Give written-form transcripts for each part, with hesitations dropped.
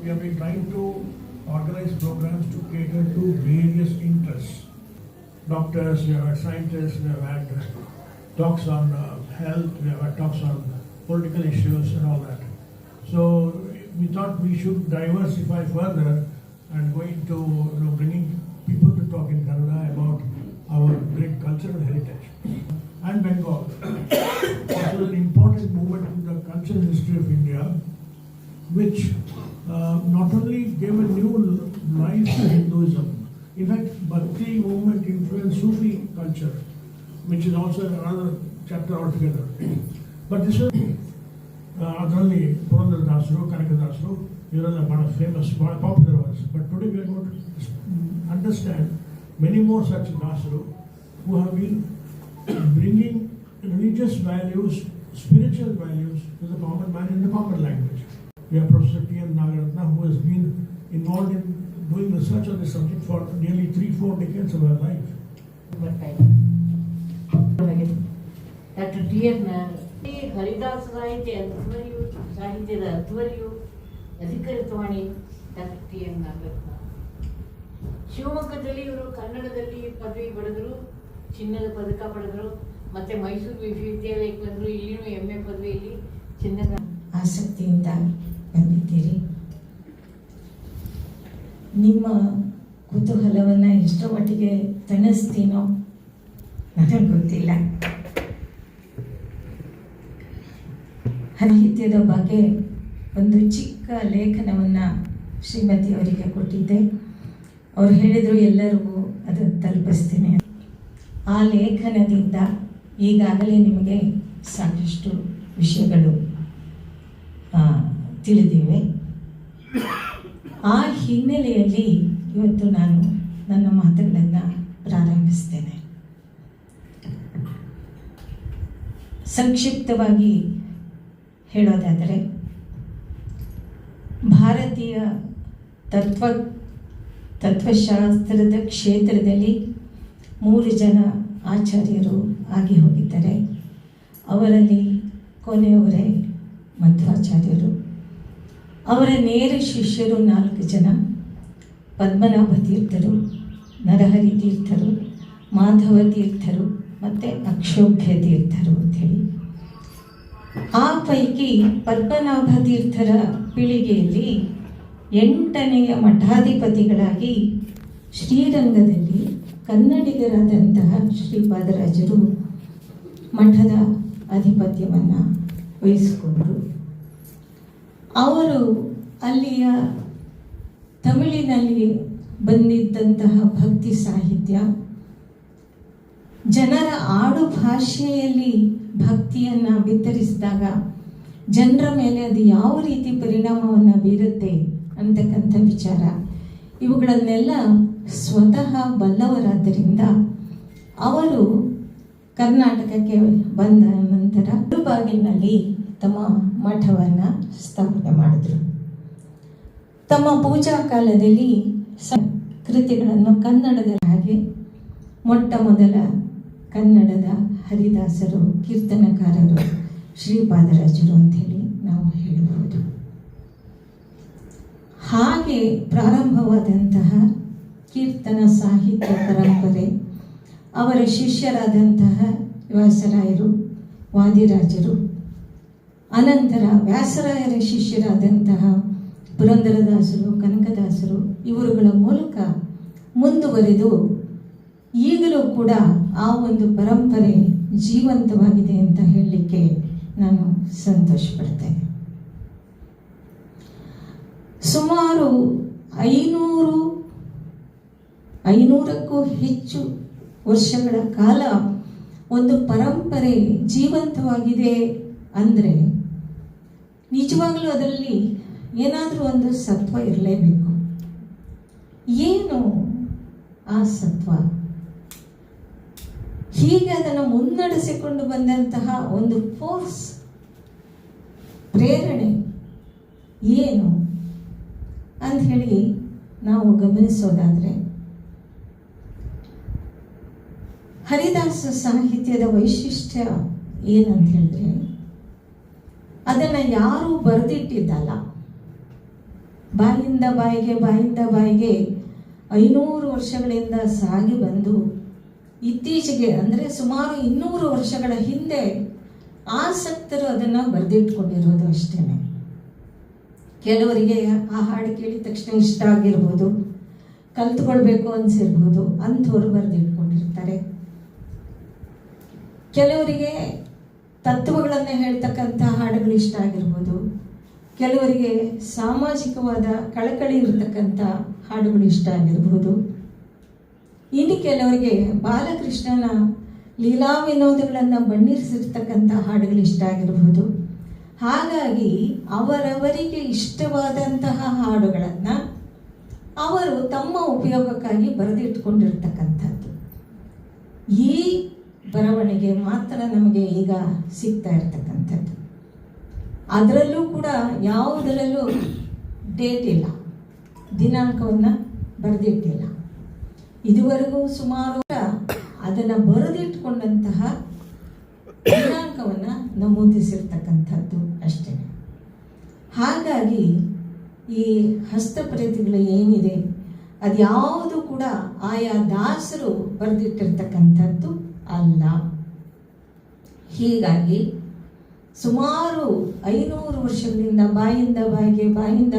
we have been trying to organize programs to cater to various interests. Doctors, we have had scientists, we have had talks on health, we have had talks on political issues and all that. So we thought we should diversify further and going to bringing people to talk in Kannada about our great cultural heritage. And Bengal. This was an important movement in the cultural history of India, which not only gave a new life to Hinduism, in fact, Bhakti movement influenced Sufi culture, which is also another chapter altogether. But this was ಅದರಲ್ಲಿ ಪುರಂದರದಾಸರು, ಕನಕದಾಸರು ಇವರೆಲ್ಲ ಬಹಳ famous, ಬಹಳ popular ones. But today we are going to understand many more such dasaru who have been bringing religious values, spiritual values to the common man in the common language. We have Professor T.M. Nagaratna, who has been involved in doing research on this subject for nearly 3-4 decades of her life. Dr. T.M. ಹರಿದಾಸ ಸಾಹಿತ್ಯದ ಅಧ್ವರ್ಯು ಅಧಿಕೃತವಾಣಿ doctor T.M. Nagaratna. ಶಿವಮೊಗ್ಗದಲ್ಲಿ ಇವರು ಕನ್ನಡದಲ್ಲಿ ಪದವಿ ಪಡೆದರು, ಚಿನ್ನದ ಪದಕ ಪಡೆದರು, ಮತ್ತೆ ಮೈಸೂರು ವಿಶ್ವವಿದ್ಯಾಲಯಕ್ಕೆ ಬಂದರು. ಇಲ್ಲಿನೂ MA ಪದವಿಯಲ್ಲಿ ಚಿನ್ನದ ಆಸಕ್ತಿಯಿಂದ ಬಂದಿದ್ದೀರಿ. ನಿಮ್ಮ ಕುತೂಹಲವನ್ನು ಎಷ್ಟೋ ಮಟ್ಟಿಗೆ ತಣಿಸ್ತೀನೋ ನನಗೆ ಗೊತ್ತಿಲ್ಲ. ಸಾಹಿತ್ಯದ ಬಗ್ಗೆ ಒಂದು ಚಿಕ್ಕ ಲೇಖನವನ್ನು ಶ್ರೀಮತಿಯವರಿಗೆ ಕೊಟ್ಟಿದ್ದೆ. ಅವ್ರು ಹೇಳಿದರು ಎಲ್ಲರಿಗೂ ಅದನ್ನು ತಲುಪಿಸ್ತೀನಿ. ಆ ಲೇಖನದಿಂದ ಈಗಾಗಲೇ ನಿಮಗೆ ಸಾಕಷ್ಟು ವಿಷಯಗಳು ತಿಳಿದಿವೆ. ಆ ಹಿನ್ನೆಲೆಯಲ್ಲಿ ಇವತ್ತು ನಾನು ನನ್ನ ಮಾತುಗಳನ್ನು ಪ್ರಾರಂಭಿಸ್ತೇನೆ. ಸಂಕ್ಷಿಪ್ತವಾಗಿ ಹೇಳೋದಾದರೆ, ಭಾರತೀಯ ತತ್ವಶಾಸ್ತ್ರದ ಕ್ಷೇತ್ರದಲ್ಲಿ 3 ಜನ ಆಚಾರ್ಯರು ಆಗಿ ಹೋಗಿದ್ದಾರೆ. ಅವರಲ್ಲಿ ಕೊನೆಯವರೇ ಮಧ್ವಾಚಾರ್ಯರು. ಅವರ ನೇರ ಶಿಷ್ಯರು 4 ಜನ: ಪದ್ಮನಾಭ ತೀರ್ಥರು, ನರಹರಿ ತೀರ್ಥರು, ಮಾಧವ ತೀರ್ಥರು ಮತ್ತು ಅಕ್ಷೋಭ್ಯ ತೀರ್ಥರು ಅಂಥೇಳಿ. ಆ ಪೈಕಿ ಪದ್ಮನಾಭ ತೀರ್ಥರ ಪೀಳಿಗೆಯಲ್ಲಿ 8ನೆಯ ಮಠಾಧಿಪತಿಗಳಾಗಿ ಶ್ರೀರಂಗದಲ್ಲಿ ಕನ್ನಡಿಗರಾದಂತಹ ಶ್ರೀಪಾದರಾಜರು ಮಠದ ಆಧಿಪತ್ಯವನ್ನು ವಹಿಸಿಕೊಂಡರು. ಅವರು ಅಲ್ಲಿಯ ತಮಿಳಿನಲ್ಲಿ ಬಂದಿದ್ದಂತಹ ಭಕ್ತಿ ಸಾಹಿತ್ಯ, ಜನರ ಆಡು ಭಾಷೆಯಲ್ಲಿ ಭಕ್ತಿಯನ್ನು ಬಿತ್ತರಿಸಿದಾಗ ಜನರ ಮೇಲೆ ಅದು ಯಾವ ರೀತಿ ಪರಿಣಾಮವನ್ನು ಬೀರುತ್ತೆ ಅಂತಕ್ಕಂಥ ವಿಚಾರ, ಇವುಗಳನ್ನೆಲ್ಲ ಸ್ವತಃ ಬಲ್ಲವರಾದ್ದರಿಂದ ಅವರು ಕರ್ನಾಟಕಕ್ಕೆ ಬಂದ ನಂತರ ಮುಳುಬಾಗಿಲಿನಲ್ಲಿ ತಮ್ಮ ಮಠವನ್ನು ಸ್ಥಾಪನೆ ಮಾಡಿದರು. ತಮ್ಮ ಪೂಜಾ ಕಾಲದಲ್ಲಿ ಕೃತಿಗಳನ್ನು ಕನ್ನಡದಲ್ಲಿ, ಹಾಗೆ ಮೊಟ್ಟ ಮೊದಲ ಕನ್ನಡದ ಹರಿದಾಸರು, ಕೀರ್ತನಕಾರರು ಶ್ರೀಪಾದರಾಜರು ಅಂಥೇಳಿ ನಾವು ಹೇಳಬಹುದು. ಹಾಗೆ ಪ್ರಾರಂಭವಾದಂತಹ ಕೀರ್ತನ ಸಾಹಿತ್ಯ ಪರಂಪರೆ ಅವರ ಶಿಷ್ಯರಾದಂತಹ ವ್ಯಾಸರಾಯರು, ವಾದಿರಾಜರು, ಅನಂತರ ವ್ಯಾಸರಾಯರ ಶಿಷ್ಯರಾದಂತಹ ಪುರಂದರದಾಸರು, ಕನಕದಾಸರು ಇವರುಗಳ ಮೂಲಕ ಮುಂದುವರೆದು ಈಗಲೂ ಕೂಡ ಆ ಒಂದು ಪರಂಪರೆ ಜೀವಂತವಾಗಿದೆ ಅಂತ ಹೇಳಲಿಕ್ಕೆ ನಾನು ಸಂತೋಷ ಪಡ್ತೇನೆ. ಸುಮಾರು 500ಕ್ಕೂ ಹೆಚ್ಚು ವರ್ಷಗಳ ಕಾಲ ಒಂದು ಪರಂಪರೆ ಜೀವಂತವಾಗಿದೆ ಅಂದರೆ ನಿಜವಾಗಲೂ ಅದರಲ್ಲಿ ಏನಾದರೂ ಒಂದು ಸತ್ವ ಇರಲೇಬೇಕು. ಏನು ಆ ಸತ್ವ? ಹೀಗೆ ಅದನ್ನು ಮುನ್ನಡೆಸಿಕೊಂಡು ಬಂದಂತಹ ಒಂದು ಫೋರ್ಸ್, ಪ್ರೇರಣೆ ಏನು ಅಂತ ಹೇಳಿ ನಾವು ಗಮನಿಸೋದಾದರೆ, ಹರಿದಾಸ ಸಾಹಿತ್ಯದ ವೈಶಿಷ್ಟ್ಯ ಏನಂತ ಹೇಳಿದ್ರೆ, ಅದನ್ನು ಯಾರೂ ಬರೆದಿಟ್ಟಿದ್ದಲ್ಲ, ಬಾಯಿಂದ ಬಾಯಿಗೆ 500 ವರ್ಷಗಳಿಂದ ಸಾಗಿ ಬಂದು ಇತ್ತೀಚೆಗೆ ಅಂದರೆ ಸುಮಾರು 200 ವರ್ಷಗಳ ಹಿಂದೆ ಆಸಕ್ತರು ಅದನ್ನು ಬರೆದಿಟ್ಕೊಂಡಿರೋದು ಅಷ್ಟೇ. ಕೆಲವರಿಗೆ ಆ ಹಾಡು ಕೇಳಿದ ತಕ್ಷಣ ಇಷ್ಟ ಆಗಿರ್ಬೋದು, ಕಲ್ತ್ಕೊಳ್ಬೇಕು ಅನ್ಸಿರ್ಬೋದು, ಅಂಥವ್ರು ಬರೆದಿಟ್ಕೊಂಡಿರ್ತಾರೆ. ಕೆಲವರಿಗೆ ತತ್ವಗಳನ್ನು ಹೇಳ್ತಕ್ಕಂಥ ಹಾಡುಗಳು ಇಷ್ಟ ಆಗಿರ್ಬೋದು, ಕೆಲವರಿಗೆ ಸಾಮಾಜಿಕವಾದ ಕಳಕಳಿ ಇರತಕ್ಕಂಥ ಹಾಡುಗಳು ಇಷ್ಟ ಆಗಿರ್ಬೋದು, ಇನ್ನು ಕೆಲವರಿಗೆ ಬಾಲಕೃಷ್ಣನ ಲೀಲಾ ವಿನೋದಗಳನ್ನು ಬಣ್ಣಿಸಿರ್ತಕ್ಕಂಥ ಹಾಡುಗಳು ಇಷ್ಟ ಆಗಿರ್ಬೋದು. ಹಾಗಾಗಿ ಅವರವರಿಗೆ ಇಷ್ಟವಾದಂತಹ ಹಾಡುಗಳನ್ನು ಅವರು ತಮ್ಮ ಉಪಯೋಗಕ್ಕಾಗಿ ಬರೆದಿಟ್ಕೊಂಡಿರ್ತಕ್ಕಂಥದ್ದು. ಈ ಬರವಣಿಗೆ ಮಾತ್ರ ನಮಗೆ ಈಗ ಸಿಗ್ತಾ ಇರ್ತಕ್ಕಂಥದ್ದು. ಅದರಲ್ಲೂ ಕೂಡ ಯಾವುದರಲ್ಲೂ ಡೇಟ್ ಇಲ್ಲ, ದಿನಾಂಕವನ್ನು ಬರೆದಿಟ್ಟಿಲ್ಲ. ಇದುವರೆಗೂ ಸುಮಾರು ಅದನ್ನು ಬರೆದಿಟ್ಕೊಂಡಂತಹ ದಿನಾಂಕವನ್ನು ನಮೂದಿಸಿರ್ತಕ್ಕಂಥದ್ದು ಅಷ್ಟೇ. ಹಾಗಾಗಿ ಈ ಹಸ್ತಪ್ರತಿಗಳು ಏನಿದೆ ಅದ್ಯಾವುದು ಕೂಡ ಆಯಾ ದಾಸರು ಬರೆದಿಟ್ಟಿರ್ತಕ್ಕಂಥದ್ದು ಅಲ್ಲ. ಹೀಗಾಗಿ ಸುಮಾರು 500 ವರ್ಷಗಳಿಂದ ಬಾಯಿಂದ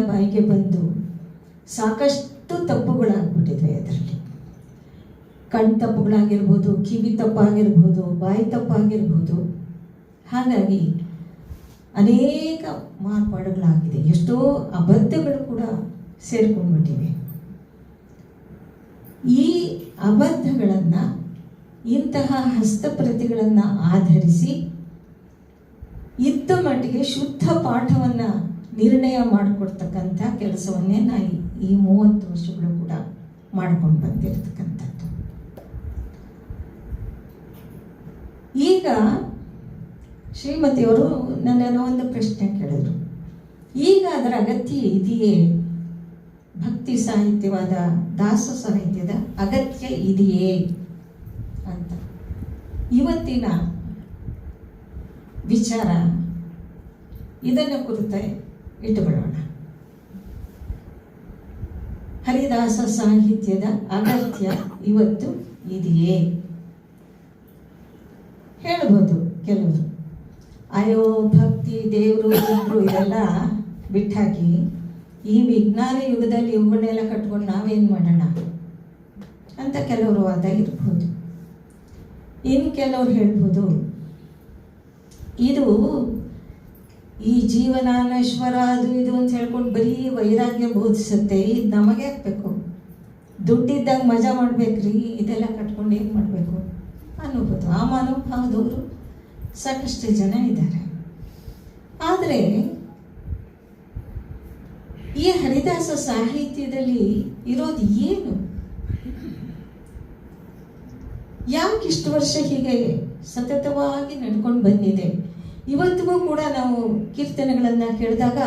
ಬಾಯಿಗೆ ಬಂದು ಸಾಕಷ್ಟು ತಪ್ಪುಗಳಾಗ್ಬಿಟ್ಟಿದೆ. ಅದರಲ್ಲಿ ಕಣ್ ತಪ್ಪುಗಳಾಗಿರ್ಬೋದು, ಕಿವಿ ತಪ್ಪಾಗಿರ್ಬೋದು, ಬಾಯಿ ತಪ್ಪಾಗಿರ್ಬೋದು. ಹಾಗಾಗಿ ಅನೇಕ ಮಾರ್ಪಾಡುಗಳಾಗಿದೆ, ಎಷ್ಟೋ ಅಬದ್ಧಗಳು ಕೂಡ ಸೇರ್ಕೊಂಡ್ಬಿಟ್ಟಿವೆ. ಈ ಅಬದ್ಧಗಳನ್ನು ಇಂತಹ ಹಸ್ತಪ್ರತಿಗಳನ್ನು ಆಧರಿಸಿ ಇದ್ದ ಮಟ್ಟಿಗೆ ಶುದ್ಧ ಪಾಠವನ್ನು ನಿರ್ಣಯ ಮಾಡಿಕೊಡ್ತಕ್ಕಂಥ ಕೆಲಸವನ್ನೇ ನಾನು ಈ 30 ವರ್ಷಗಳು ಕೂಡ ಮಾಡ್ಕೊಂಡು ಬಂದಿರತಕ್ಕಂಥದ್ದು. ಈಗ ಶ್ರೀಮತಿಯವರು ನನ್ನನ್ನು ಒಂದು ಪ್ರಶ್ನೆ ಕೇಳಿದರು, ಈಗ ಅದರ ಅಗತ್ಯ ಇದೆಯೇ? ಭಕ್ತಿ ಸಾಹಿತ್ಯವಾದ ದಾಸ ಸಾಹಿತ್ಯದ ಅಗತ್ಯ ಇದೆಯೇ ಅಂತ. ಇವತ್ತಿನ ವಿಚಾರ ಇದನ್ನು ಕುರಿತು ಇಟ್ಟುಕೊಳ್ಳೋಣ. ಹರಿದಾಸ ಸಾಹಿತ್ಯದ ಅಗತ್ಯ ಇವತ್ತು ಇದೆಯೇ? ಹೇಳ್ಬೋದು ಕೆಲವರು, ಅಯ್ಯೋ ಭಕ್ತಿ ದೇವರು ಇದ್ರು ಇದೆಲ್ಲ ಬಿಟ್ಟಾಕಿ ಈ ವಿಜ್ಞಾನ ಯುಗದಲ್ಲಿ ಇವುಗಳನ್ನೆಲ್ಲ ಕಟ್ಕೊಂಡು ನಾವೇನು ಮಾಡೋಣ ಅಂತ ಕೆಲವರು ವಾದ ಇರ್ಬೋದು. ಇನ್ನು ಕೆಲವ್ರು ಹೇಳ್ಬೋದು, ಇದು ಈ ಜೀವನ ನಶ್ವರ ಅದು ಇದು ಅಂತ ಹೇಳ್ಕೊಂಡು ಬರೀ ವೈರಾಗ್ಯ ಬೋಧಿಸುತ್ತೆ, ಇದು ನಮಗೆ ಹಾಕ್ಬೇಕು, ದುಡ್ಡಿದ್ದಾಗ ಮಜಾ ಮಾಡ್ಬೇಕ್ರಿ, ಇದೆಲ್ಲ ಕಟ್ಕೊಂಡು ಏನು ಮಾಡಬೇಕು ಅನ್ನೋಬೋದು. ಆ ಮನೋಭಾವದವರು ಸಾಕಷ್ಟು ಜನ ಇದ್ದಾರೆ. ಆದರೆ ಈ ಹರಿದಾಸ ಸಾಹಿತ್ಯದಲ್ಲಿ ಇರೋದು ಏನು? ಯಾಕೆ ಇಷ್ಟು ವರ್ಷ ಹೀಗೆ ಸತತವಾಗಿ ನಡ್ಕೊಂಡು ಬಂದಿದೆ? ಇವತ್ತಿಗೂ ಕೂಡ ನಾವು ಕೀರ್ತನೆಗಳನ್ನು ಕೇಳಿದಾಗ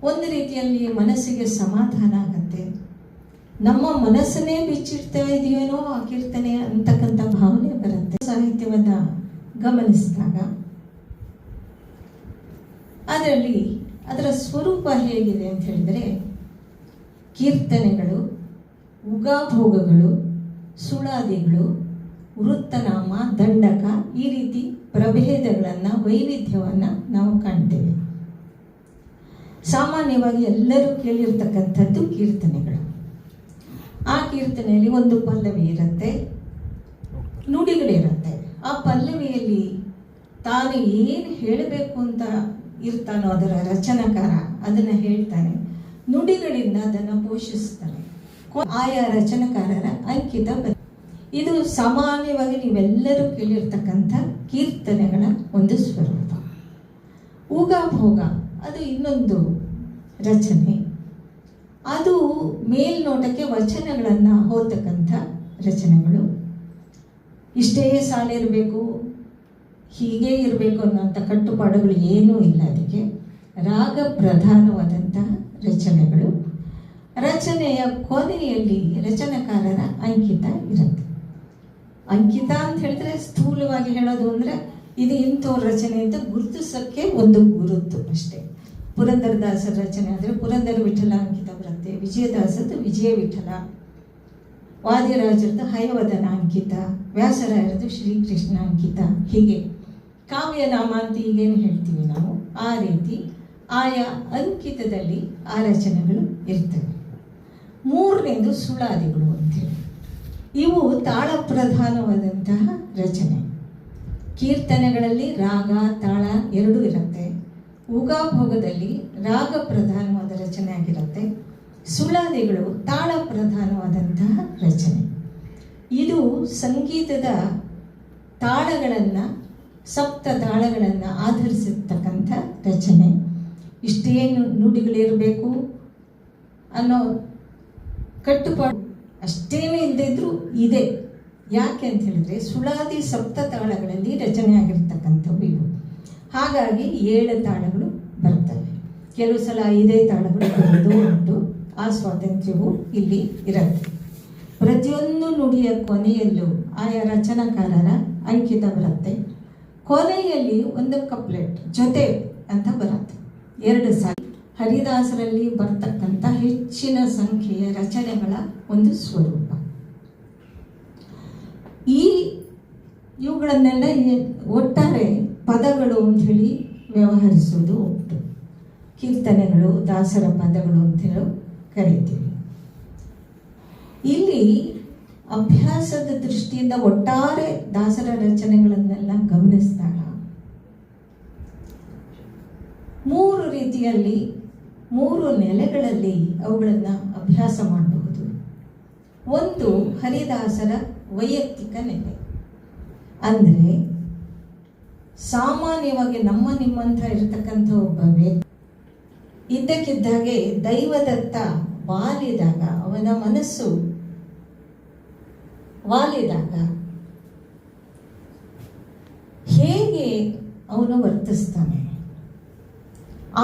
ಒಂದು ರೀತಿಯಲ್ಲಿ ಮನಸ್ಸಿಗೆ ಸಮಾಧಾನ ಆಗತ್ತೆ. ನಮ್ಮ ಮನಸ್ಸನ್ನೇ ಬಿಚ್ಚಿಡ್ತಾ ಇದೆಯೇನೋ ಆ ಕೀರ್ತನೆ ಅಂತಕ್ಕಂಥ ಭಾವನೆ ಬರುತ್ತೆ ಸಾಹಿತ್ಯವನ್ನು ಗಮನಿಸಿದಾಗ. ಅದರಲ್ಲಿ ಅದರ ಸ್ವರೂಪ ಹೇಗಿದೆ ಅಂತ ಹೇಳಿದರೆ, ಕೀರ್ತನೆಗಳು, ಉಗಾಭೋಗಗಳು, ಸುಳಾದಿಗಳು, ವೃತ್ತನಾಮ, ದಂಡಕ, ಈ ರೀತಿ ಪ್ರಭೇದಗಳನ್ನು, ವೈವಿಧ್ಯವನ್ನು ನಾವು ಕಾಣ್ತೇವೆ. ಸಾಮಾನ್ಯವಾಗಿ ಎಲ್ಲರೂ ಕೇಳಿರ್ತಕ್ಕಂಥದ್ದು ಕೀರ್ತನೆಗಳು. ಆ ಕೀರ್ತನೆಯಲ್ಲಿ ಒಂದು ಪಲ್ಲವಿ ಇರುತ್ತೆ, ನುಡಿಗಳಿರುತ್ತೆ. ಆ ಪಲ್ಲವಿಯಲ್ಲಿ ತಾನು ಏನು ಹೇಳಬೇಕು ಅಂತ ಇರ್ತಾನೋ ಅದರ ರಚನಾಕಾರ ಅದನ್ನು ಹೇಳ್ತಾನೆ, ನುಡಿಗಳಿಂದ ಅದನ್ನು ಪೋಷಿಸ್ತಾನೆ. ಆಯಾ ರಚನಾಕಾರರ ಅಂಕಿತ. ಇದು ಸಾಮಾನ್ಯವಾಗಿ ನೀವೆಲ್ಲರೂ ಕೇಳಿರ್ತಕ್ಕಂಥ ಕೀರ್ತನೆಗಳ ಒಂದು ಸ್ವರೂಪ. ಉಗಾಭೋಗ ಅದು ಇನ್ನೊಂದು ರಚನೆ. ಅದು ಮೇಲ್ನೋಟಕ್ಕೆ ವಚನಗಳನ್ನು ಹೋಗ್ತಕ್ಕಂಥ ರಚನೆಗಳು. ಇಷ್ಟೇ ಸಾಲಿರಬೇಕು, ಹೀಗೆ ಇರಬೇಕು ಅನ್ನೋಂಥ ಕಟ್ಟುಪಾಡುಗಳು ಏನೂ ಇಲ್ಲ. ಅದಕ್ಕೆ ರಾಗ ಪ್ರಧಾನವಾದಂತಹ ರಚನೆಗಳು. ರಚನೆಯ ಕೊನೆಯಲ್ಲಿ ರಚನಾಕಾರರ ಅಂಕಿತ ಇರುತ್ತೆ. ಅಂಕಿತ ಅಂತ ಹೇಳಿದ್ರೆ ಸ್ಥೂಲವಾಗಿ ಹೇಳೋದು ಅಂದರೆ ಇದು ಇಂಥವ್ರ ರಚನೆ ಅಂತ ಗುರುತಿಸೋಕ್ಕೆ ಒಂದು ಗುರುತು ಅಷ್ಟೇ. ಪುರಂದರದಾಸರ ರಚನೆ ಆದರೆ ಪುರಂದರ ವಿಠಲ ಅಂಕಿತ ಬರುತ್ತೆ, ವಿಜಯದಾಸದ್ದು ವಿಜಯ ವಿಠಲ, ವಾದಿರಾಜರದ್ದು ಹಯವದನ ಅಂಕಿತ, ವ್ಯಾಸರಾಯರದ್ದು ಶ್ರೀಕೃಷ್ಣ ಅಂಕಿತ. ಹೀಗೆ ಕಾವ್ಯನಾಮ ಅಂತ ಈಗೇನು ಹೇಳ್ತೀವಿ ನಾವು, ಆ ರೀತಿ ಆಯಾ ಅಂಕಿತದಲ್ಲಿ ಆ ರಚನೆಗಳು ಇರ್ತವೆ. ಮೂರನೇದು ಸುಳಾದಿಗಳು ಅಂತೇಳಿ, ಇವು ತಾಳ ಪ್ರಧಾನವಾದಂತಹ ರಚನೆ. ಕೀರ್ತನೆಗಳಲ್ಲಿ ರಾಗ ತಾಳ ಎರಡೂ ಇರುತ್ತೆ. ಉಗಾಭೋಗದಲ್ಲಿ ರಾಗ ಪ್ರಧಾನವಾದ ರಚನೆ ಆಗಿರುತ್ತೆ. ಸುಳಾದಿಗಳು ತಾಳ ಪ್ರಧಾನವಾದಂತಹ ರಚನೆ. ಇದು ಸಂಗೀತದ ತಾಳಗಳನ್ನು, ಸಪ್ತ ತಾಳಗಳನ್ನು ಆಧರಿಸಿರ್ತಕ್ಕಂಥ ರಚನೆ. ಇಷ್ಟೇನು ನುಡಿಗಳಿರಬೇಕು ಅನ್ನೋ ಕಟ್ಟುಪಾಡು ಅಷ್ಟೇನು ಇಲ್ಲದಿದ್ರೂ ಇದೆ. ಯಾಕೆ ಅಂತ ಹೇಳಿದ್ರೆ ಸುಳಾದಿ ಸಪ್ತ ತಾಳಗಳಲ್ಲಿ ರಚನೆ ಆಗಿರ್ತಕ್ಕಂಥವು ಇವು. ಹಾಗಾಗಿ 7 ತಾಳಗಳು ಬರ್ತವೆ. ಕೆಲವು ಸಲ 5 ತಾಳಗಳು ಬರೋದು ಉಂಟು. ಆ ಸ್ವಾತಂತ್ರ್ಯವು ಇಲ್ಲಿ ಇರುತ್ತೆ. ಪ್ರತಿಯೊಂದು ನುಡಿಯ ಕೊನೆಯಲ್ಲೂ ಆಯಾ ರಚನಾಕಾರರ ಅಂಕಿತ ಬರುತ್ತೆ. ಕೊನೆಯಲ್ಲಿ ಒಂದು ಕಪ್ಲೆಟ್ ಜೊತೆ ಅಂತ ಬರುತ್ತೆ. 2 ಸಾರಿ ಹರಿದಾಸರಲ್ಲಿ ಬರ್ತಕ್ಕಂಥ ಹೆಚ್ಚಿನ ಸಂಖ್ಯೆಯ ರಚನೆಗಳ ಒಂದು ಸ್ವರೂಪ. ಇವುಗಳನ್ನೆಲ್ಲ ಒಟ್ಟಾರೆ ಪದಗಳು ಅಂಥೇಳಿ ವ್ಯವಹರಿಸೋದು ಉಂಟು. ಕೀರ್ತನೆಗಳು, ದಾಸರ ಪದಗಳು ಅಂತೇಳಿ ಕರೀತೀವಿ. ಇಲ್ಲಿ ಅಭ್ಯಾಸದ ದೃಷ್ಟಿಯಿಂದ ಒಟ್ಟಾರೆ ದಾಸರ ರಚನೆಗಳನ್ನೆಲ್ಲ ಗಮನಿಸಿದಾಗ 3 ರೀತಿಯಲ್ಲಿ 3 ನೆಲೆಗಳಲ್ಲಿ ಅವುಗಳನ್ನು ಅಭ್ಯಾಸ ಮಾಡಬಹುದು. ಒಂದು ಹರಿದಾಸರ ವೈಯಕ್ತಿಕ ನೆಲೆ, ಅಂದರೆ ಸಾಮಾನ್ಯವಾಗಿ ನಮ್ಮ ನಿಮ್ಮಂಥ ಇರತಕ್ಕಂಥ ಒಬ್ಬ ವ್ಯಕ್ತಿ ಇದ್ದಕ್ಕಿದ್ದಾಗೆ ದೈವದತ್ತ ವಾಲಿದಾಗ, ಅವನ ಮನಸ್ಸು ವಾಲಿದಾಗ ಹೇಗೆ ಅವನು ವರ್ತಿಸ್ತಾನೆ,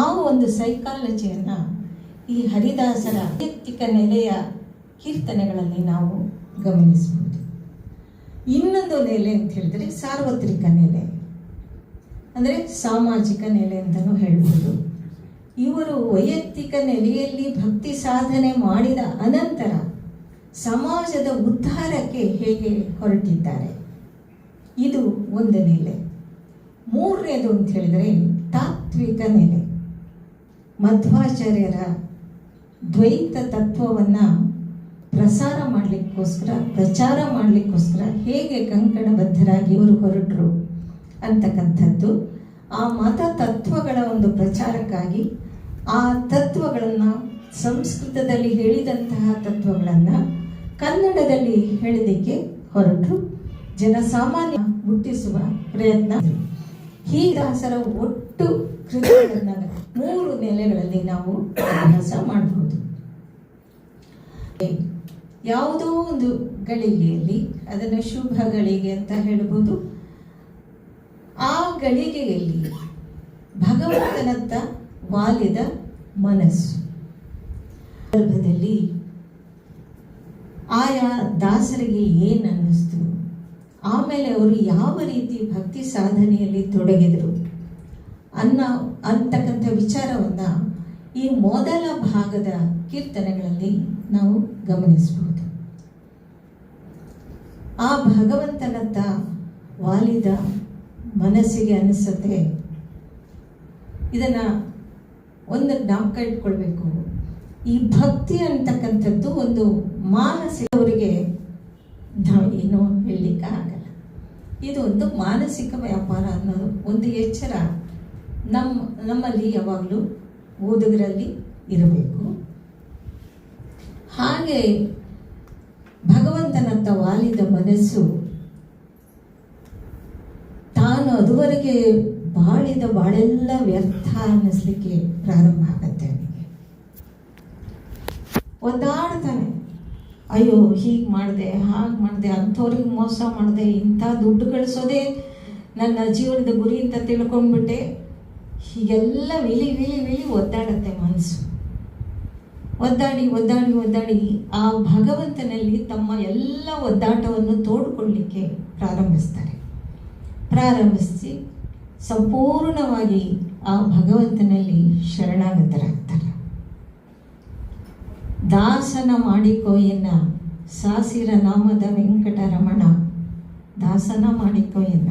ಆ ಒಂದು ಸೈಕಾಲಜಿಯನ್ನು ಈ ಹರಿದಾಸರ ವೈಯಕ್ತಿಕ ನೆಲೆಯ ಕೀರ್ತನೆಗಳಲ್ಲಿ ನಾವು ಗಮನಿಸಬಹುದು. ಇನ್ನೊಂದು ನೆಲೆ ಅಂತ ಹೇಳಿದ್ರೆ ಸಾರ್ವತ್ರಿಕ ನೆಲೆ, ಅಂದರೆ ಸಾಮಾಜಿಕ ನೆಲೆ ಅಂತಲೂ ಹೇಳ್ಬೋದು. ಇವರು ವೈಯಕ್ತಿಕ ನೆಲೆಯಲ್ಲಿ ಭಕ್ತಿ ಸಾಧನೆ ಮಾಡಿದ ಅನಂತರ ಸಮಾಜದ ಉದ್ಧಾರಕ್ಕೆ ಹೇಗೆ ಹೊರಟಿದ್ದಾರೆ, ಇದು ಒಂದು ನೆಲೆ. ಮೂರನೇದು ಅಂತ ಹೇಳಿದರೆ ತಾತ್ವಿಕ ನೆಲೆ. ಮಧ್ವಾಚಾರ್ಯರ ದ್ವೈತ ತತ್ವವನ್ನು ಪ್ರಚಾರ ಮಾಡಲಿಕ್ಕೋಸ್ಕರ ಹೇಗೆ ಕಂಕಣಬದ್ಧರಾಗಿ ಇವರು ಹೊರಟರು ಅಂತಕ್ಕಂಥದ್ದು. ಆ ಮತ ತತ್ವಗಳ ಒಂದು ಪ್ರಚಾರಕ್ಕಾಗಿ ಆ ತತ್ವಗಳನ್ನು, ಸಂಸ್ಕೃತದಲ್ಲಿ ಹೇಳಿದಂತಹ ತತ್ವಗಳನ್ನು ಕನ್ನಡದಲ್ಲಿ ಹೇಳಲಿಕ್ಕೆ ಹೊರಟರು. ಜನಸಾಮಾನ್ಯ ಮುಟ್ಟಿಸುವ ಪ್ರಯತ್ನ. ಹೀದಾಸರ ಒಟ್ಟು ಕೃತಿಗಳನ್ನು 3 ನೆಲೆಗಳಲ್ಲಿ ನಾವು ಅಭ್ಯಾಸ ಮಾಡಬಹುದು. ಯಾವುದೋ ಒಂದು ಗಳಿಗೆಯಲ್ಲಿ, ಅದನ್ನು ಶುಭ ಗಳಿಗೆ ಅಂತ ಹೇಳ್ಬೋದು, ಆ ಗಳಿಗೆಯಲ್ಲಿ ಭಗವಂತನತ್ತ ವಾಲಿದ ಮನಸ್ಸು ಸಂದರ್ಭದಲ್ಲಿ ಆಯಾ ದಾಸರಿಗೆ ಏನು ಅನ್ನಿಸ್ತು, ಆಮೇಲೆ ಅವರು ಯಾವ ರೀತಿ ಭಕ್ತಿ ಸಾಧನೆಯಲ್ಲಿ ತೊಡಗಿದರು ಅಂತಕ್ಕಂಥ ವಿಚಾರವನ್ನು ಈ ಮೊದಲ ಭಾಗದ ಕೀರ್ತನೆಗಳಲ್ಲಿ ನಾವು ಗಮನಿಸಬಹುದು. ಆ ಭಗವಂತನತ್ತ ವಾಲಿದ ಮನಸ್ಸಿಗೆ ಅನಿಸುತ್ತೆ. ಇದನ್ನು ಒಂದು ಜ್ಞಾಪಕ ಇಟ್ಕೊಳ್ಬೇಕು. ಈ ಭಕ್ತಿ ಅಂತಕ್ಕಂಥದ್ದು ಒಂದು ಮಾನಸಿಕವರಿಗೆ ಏನೋ ಹೇಳಲಿಕ್ಕೆ ಆಗಲ್ಲ. ಇದು ಒಂದು ಮಾನಸಿಕ ವ್ಯಾಪಾರ ಅನ್ನೋದು ಒಂದು ಎಚ್ಚರ ನಮ್ಮಲ್ಲಿ ಯಾವಾಗಲೂ ಓದುಗರಲ್ಲಿ ಇರಬೇಕು. ಹಾಗೆ ಭಗವಂತನತ್ತ ವಾಲಿದ ಮನಸ್ಸು ತಾನು ಅದುವರೆಗೆ ಬಾಳಿದ ಬಾಳೆಲ್ಲ ವ್ಯರ್ಥ ಅನ್ನಿಸ್ಲಿಕ್ಕೆ ಪ್ರಾರಂಭ ಆಗತ್ತೆ. ಅವನಿಗೆ ಒದ್ದಾಡ್ತಾನೆ, ಅಯ್ಯೋ ಹೀಗೆ ಮಾಡಿದೆ, ಹಾಗೆ ಮಾಡಿದೆ, ಅಂಥವ್ರಿಗೆ ಮೋಸ ಮಾಡಿದೆ, ಇಂಥ ದುಡ್ಡು ಗಳಿಸೋದೇ ನನ್ನ ಜೀವನದ ಗುರಿ ಅಂತ ತಿಳ್ಕೊಂಡ್ಬಿಟ್ಟೆ. ಹೀಗೆಲ್ಲ ವಿಲಿ ವಿಲಿ ವಿಲಿ ಒದ್ದಾಡತ್ತೆ ಮನಸ್ಸು. ಒದ್ದಾಡಿ ಒದ್ದಾಡಿ ಒದ್ದಾಡಿ ಆ ಭಗವಂತನಲ್ಲಿ ತಮ್ಮ ಎಲ್ಲ ಒದ್ದಾಟವನ್ನು ತೋಡ್ಕೊಳ್ಳಿಕ್ಕೆ ಪ್ರಾರಂಭಿಸಿ ಸಂಪೂರ್ಣವಾಗಿ ಆ ಭಗವಂತನಲ್ಲಿ ಶರಣಾಗತರಾಗ್ತಾರೆ. ದಾಸನ ಮಾಡಿಕೋ ಎನ್ನ ಸಾಸಿರ ನಾಮದ ವೆಂಕಟರಮಣ, ದಾಸನ ಮಾಡಿಕೋ ಎನ್ನ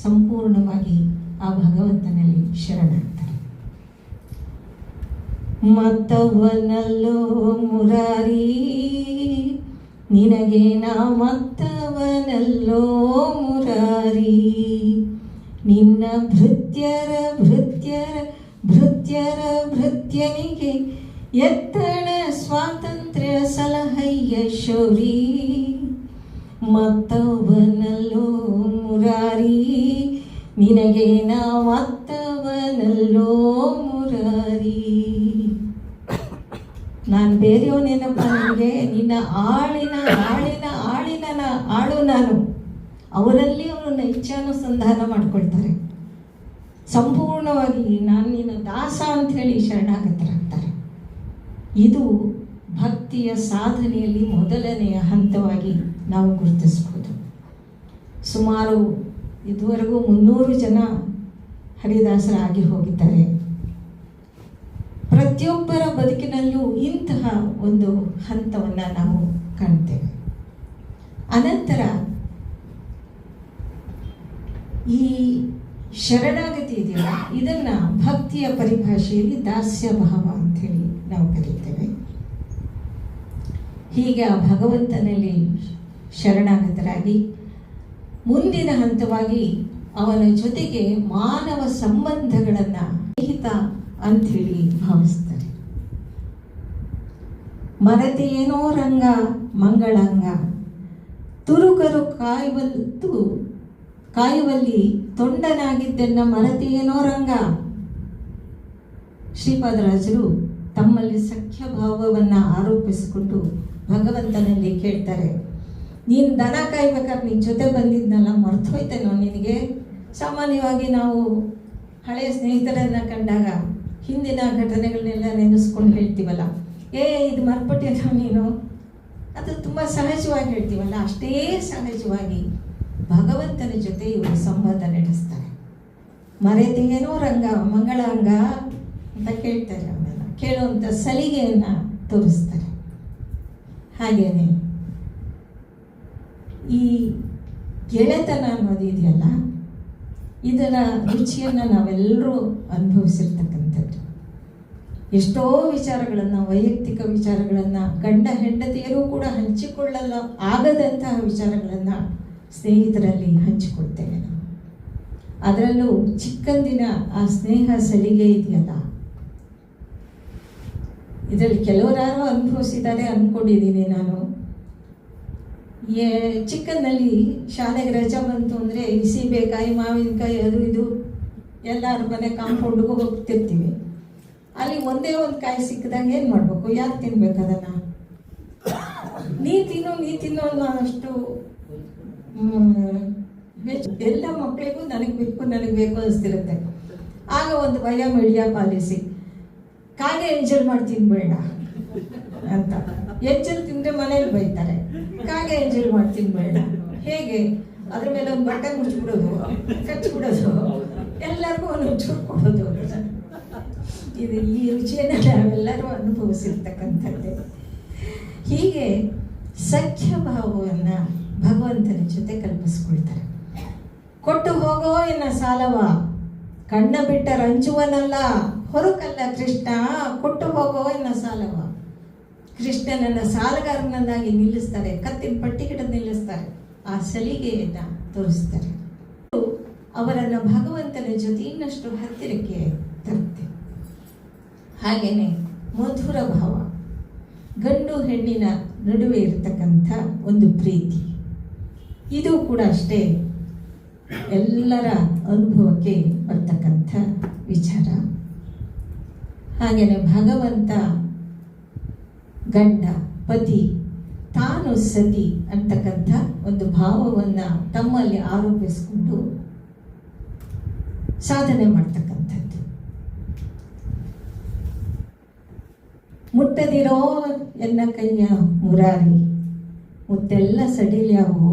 ಸಂಪೂರ್ಣವಾಗಿ ಆ ಭಗವಂತನಲ್ಲಿ ಶರಣಾಗ್ತಾರೆ. ಮತ್ತವನಲ್ಲೋ ಮುರಾರಿ, ನಿನಗೆ ನಾ ಮತ್ತವನಲ್ಲೋ ಮುರಾರಿ, ನಿನ್ನ ಭೃತ್ಯರ ಭೃತ್ಯರ ಭೃತ್ಯರ ಭೃತ್ಯನಿಗೆ ಎತ್ತಣ ಸ್ವಾತಂತ್ರ್ಯ ಸಲಹಯ್ಯ ಶೌರಿ. ಮತ್ತವನಲ್ಲೋ ಮುರಾರಿ, ನಿನಗೆ ನಾ ಮತ್ತವನಲ್ಲೋ ಮುರಾರಿ. ನಾನು ಬೇರೆಯವನೇನಪ್ಪ, ನನಗೆ ನಿನ್ನ ಆಳಿನ ಆಳಿನ ಆಳಿನ ಆಳು ನಾನು. ಅವರಲ್ಲಿ ಅವರನ್ನ ಇಚ್ಛಾನುಸಂಧಾನ ಮಾಡ್ಕೊಳ್ತಾರೆ. ಸಂಪೂರ್ಣವಾಗಿ ನಾನು ನಿನ್ನ ದಾಸ ಅಂತ ಹೇಳಿ ಶರಣಾಗತರಾಗ್ತಾರೆ. ಇದು ಭಕ್ತಿಯ ಸಾಧನೆಯಲ್ಲಿ ಮೊದಲನೆಯ ಹಂತವಾಗಿ ನಾವು ಗುರುತಿಸ್ಬೋದು. ಸುಮಾರು ಇದುವರೆಗೂ 300 ಜನ ಹರಿದಾಸರಾಗಿ ಹೋಗಿದ್ದಾರೆ. ಪ್ರತಿಯೊಬ್ಬರ ಬದುಕಿನಲ್ಲೂ ಇಂತಹ ಒಂದು ಹಂತವನ್ನು ನಾವು ಕಾಣ್ತೇವೆ. ಅನಂತರ ಈ ಶರಣಾಗತಿ ಇದೆಯಲ್ಲ, ಇದನ್ನ ಭಕ್ತಿಯ ಪರಿಭಾಷೆಯಲ್ಲಿ ದಾಸ್ಯ ಭಾವ ಅಂಥೇಳಿ ನಾವು ಕರೀತೇವೆ. ಹೀಗೆ ಆ ಭಗವಂತನಲ್ಲಿ ಶರಣಾಗತರಾಗಿ ಮುಂದಿನ ಹಂತವಾಗಿ ಅವನ ಜೊತೆಗೆ ಮಾನವ ಸಂಬಂಧಗಳನ್ನು ಸ್ನೇಹಿತ ಅಂಥೇಳಿ ಭಾವಿಸ್ತಾರೆ. ಮರೆತೆಯೇನೋ ರಂಗ ಮಂಗಳಂಗ, ತುರುಕರು ಕಾಯುವಲ್ಲಿ ತೊಂಡನಾಗಿದ್ದನ್ನ ಮರೆತೆಯೇನೋ ರಂಗ. ಶ್ರೀಪಾದರಾಜರು ತಮ್ಮಲ್ಲಿ ಸಖ್ಯ ಭಾವವನ್ನು ಆರೋಪಿಸಿಕೊಂಡು ಭಗವಂತನಲ್ಲಿ ಕೇಳ್ತಾರೆ, ನೀನು ದನ ಕಾಯ್ಬೇಕಾದ್ರೆ ನಿನ್ನ ಜೊತೆ ಬಂದಿದ್ನಲ್ಲ, ಮರ್ತೋಯ್ತೇನೋ ನಿನಗೆ? ಸಾಮಾನ್ಯವಾಗಿ ನಾವು ಹಳೆಯ ಸ್ನೇಹಿತರನ್ನು ಕಂಡಾಗ ಹಿಂದಿನ ಘಟನೆಗಳನ್ನೆಲ್ಲ ನೆನೆಸ್ಕೊಂಡು ಹೇಳ್ತೀವಲ್ಲ, ಇದು ಮರ್ಪಟ್ಟಿಯೋ ನೀನು, ಅದು ತುಂಬ ಸಹಜವಾಗಿ ಹೇಳ್ತೀವಲ್ಲ, ಅಷ್ಟೇ ಸಹಜವಾಗಿ ಭಗವಂತನ ಜೊತೆ ಇವರು ಸಂವಾದ ನಡೆಸ್ತಾರೆ. ಮರೆತೆಯೇನೋ ರಂಗ ಮಂಗಳಾಂಗ ಅಂತ ಕೇಳ್ತಾರೆ. ಅವನ್ನೆಲ್ಲ ಕೇಳುವಂಥ ಸಲಿಗೆಯನ್ನು ತೋರಿಸ್ತಾರೆ. ಹಾಗೇನೆ ಈ ಗೆಳೆತನ ಅನ್ನೋದು ಇದೆಯಲ್ಲ, ಇದರ ರುಚಿಯನ್ನು ನಾವೆಲ್ಲರೂ ಅನುಭವಿಸಿರ್ತಕ್ಕಂಥದ್ದು. ಎಷ್ಟೋ ವಿಚಾರಗಳನ್ನು, ವೈಯಕ್ತಿಕ ವಿಚಾರಗಳನ್ನು, ಗಂಡ ಹೆಂಡತಿಯರು ಕೂಡ ಹಂಚಿಕೊಳ್ಳಲು ಆಗದಂತಹ ವಿಚಾರಗಳನ್ನು ಸ್ನೇಹಿತರಲ್ಲಿ ಹಂಚಿಕೊಳ್ತೇವೆ ನಾವು. ಅದರಲ್ಲೂ ಚಿಕ್ಕಂದಿನ ಆ ಸ್ನೇಹ ಸಲಿಗೆ ಇದೆಯಲ್ಲ, ಇದರಲ್ಲಿ ಕೆಲವರಾರು ಅನುಭವಿಸಿದ್ದಾರೆ ಅಂದ್ಕೊಂಡಿದ್ದೀನಿ ನಾನು. ಚಿಕ್ಕಂದಲ್ಲಿ ಶಾಲೆಗೆ ರಜಾ ಬಂತು ಅಂದರೆ ಇಸಿಬೇಕಾಯಿ ಮಾವಿನಕಾಯಿ ಅದು ಇದು ಎಲ್ಲರ ಮನೆ ಕಾಂಪೌಂಡ್ಗೂ ಹೋಗ್ತಿರ್ತೀವಿ. ಅಲ್ಲಿ ಒಂದೇ ಒಂದು ಕಾಯಿ ಸಿಕ್ಕಿದಾಗ ಏನು ಮಾಡಬೇಕು, ಯಾರು ತಿನ್ಬೇಕು ಅದನ್ನು? ನೀ ತಿನ್ನೋ ಅನ್ನೋ ಅಷ್ಟು ಎಲ್ಲ ಮಕ್ಕಳಿಗೂ ನನಗೆ ಬೇಕು ಅನಿಸ್ತಿರುತ್ತೆ. ಆಗ ಒಂದು ಭಯ ಮೀಡಿಯಾ ಪಾಲಿಸಿ, ಕಾಗೆ ಎಂಜಲ್ ಮಾಡಿ ತಿನ್ಬೇಡ ಅಂತ. ಎಂಜಲ್ ತಿಂದರೆ ಮನೇಲಿ ಬೈತಾರೆ, ಕಾಗೆ ಎಂಜಲ್ ಮಾಡಿ ತಿನ್ಬೇಡ. ಹೇಗೆ? ಅದ್ರ ಮೇಲೆ ಒಂದು ಬಟ್ಟೆ ಮುಚ್ಚಿಬಿಡೋದು, ಕಚ್ಚಿಬಿಡೋದು, ಎಲ್ಲರಿಗೂ ಒಂದು ಚೂರು ಕೊಡೋದು. ಈ ರುಚಿಯನ್ನು ನಾವೆಲ್ಲರೂ ಅನುಭವಿಸಿರ್ತಕ್ಕಂಥದ್ದೇ. ಹೀಗೆ ಸಖ್ಯ ಭಾವವನ್ನು ಭಗವಂತನ ಜೊತೆ ಕಲ್ಪಿಸ್ಕೊಳ್ತಾರೆ. ಕೊಟ್ಟು ಹೋಗೋ ಎನ್ನ ಸಾಲವ, ಕಣ್ಣ ಬಿಟ್ಟ ರಂಜುವನಲ್ಲ ಹೊರಕಲ್ಲ ಕೃಷ್ಣ, ಕೊಟ್ಟು ಹೋಗೋ ಎನ್ನ ಸಾಲವ. ಕೃಷ್ಣನನ್ನ ಸಾಲಗಾರನನ್ನಾಗಿ ನಿಲ್ಲಿಸ್ತಾರೆ, ಕತ್ತಿನ ಪಟ್ಟಿ ಹಿಡಿದು ನಿಲ್ಲಿಸ್ತಾರೆ, ಆ ಸಲಿಗೆಯನ್ನು ತೋರಿಸ್ತಾರೆ. ಅವರನ್ನು ಭಗವಂತನ ಜೊತೆ ಇನ್ನಷ್ಟು ಹತ್ತಿರಕ್ಕೆ ತರುತ್ತೆ. ಹಾಗೇನೆ ಮಧುರ ಭಾವ, ಗಂಡು ಹೆಣ್ಣಿನ ನಡುವೆ ಇರತಕ್ಕಂಥ ಒಂದು ಪ್ರೀತಿ, ಇದು ಕೂಡ ಅಷ್ಟೇ ಎಲ್ಲರ ಅನುಭವಕ್ಕೆ ಬರ್ತಕ್ಕಂಥ ವಿಚಾರ. ಹಾಗೆಯೇ ಭಗವಂತ ಗಂಡ ಪತಿ ತಾನು ಸತಿ ಅಂತಕ್ಕಂಥ ಒಂದು ಭಾವವನ್ನು ತಮ್ಮಲ್ಲಿ ಆರೋಪಿಸಿಕೊಂಡು ಸಾಧನೆ ಮಾಡ್ತಕ್ಕಂಥದ್ದು. ಮುಟ್ಟದಿರೋ ಎನ್ನ ಕೈಯ ಮುರಾರಿ, ಮುತ್ತೆಲ್ಲ ಸಡಿಲ್ಯಾವು,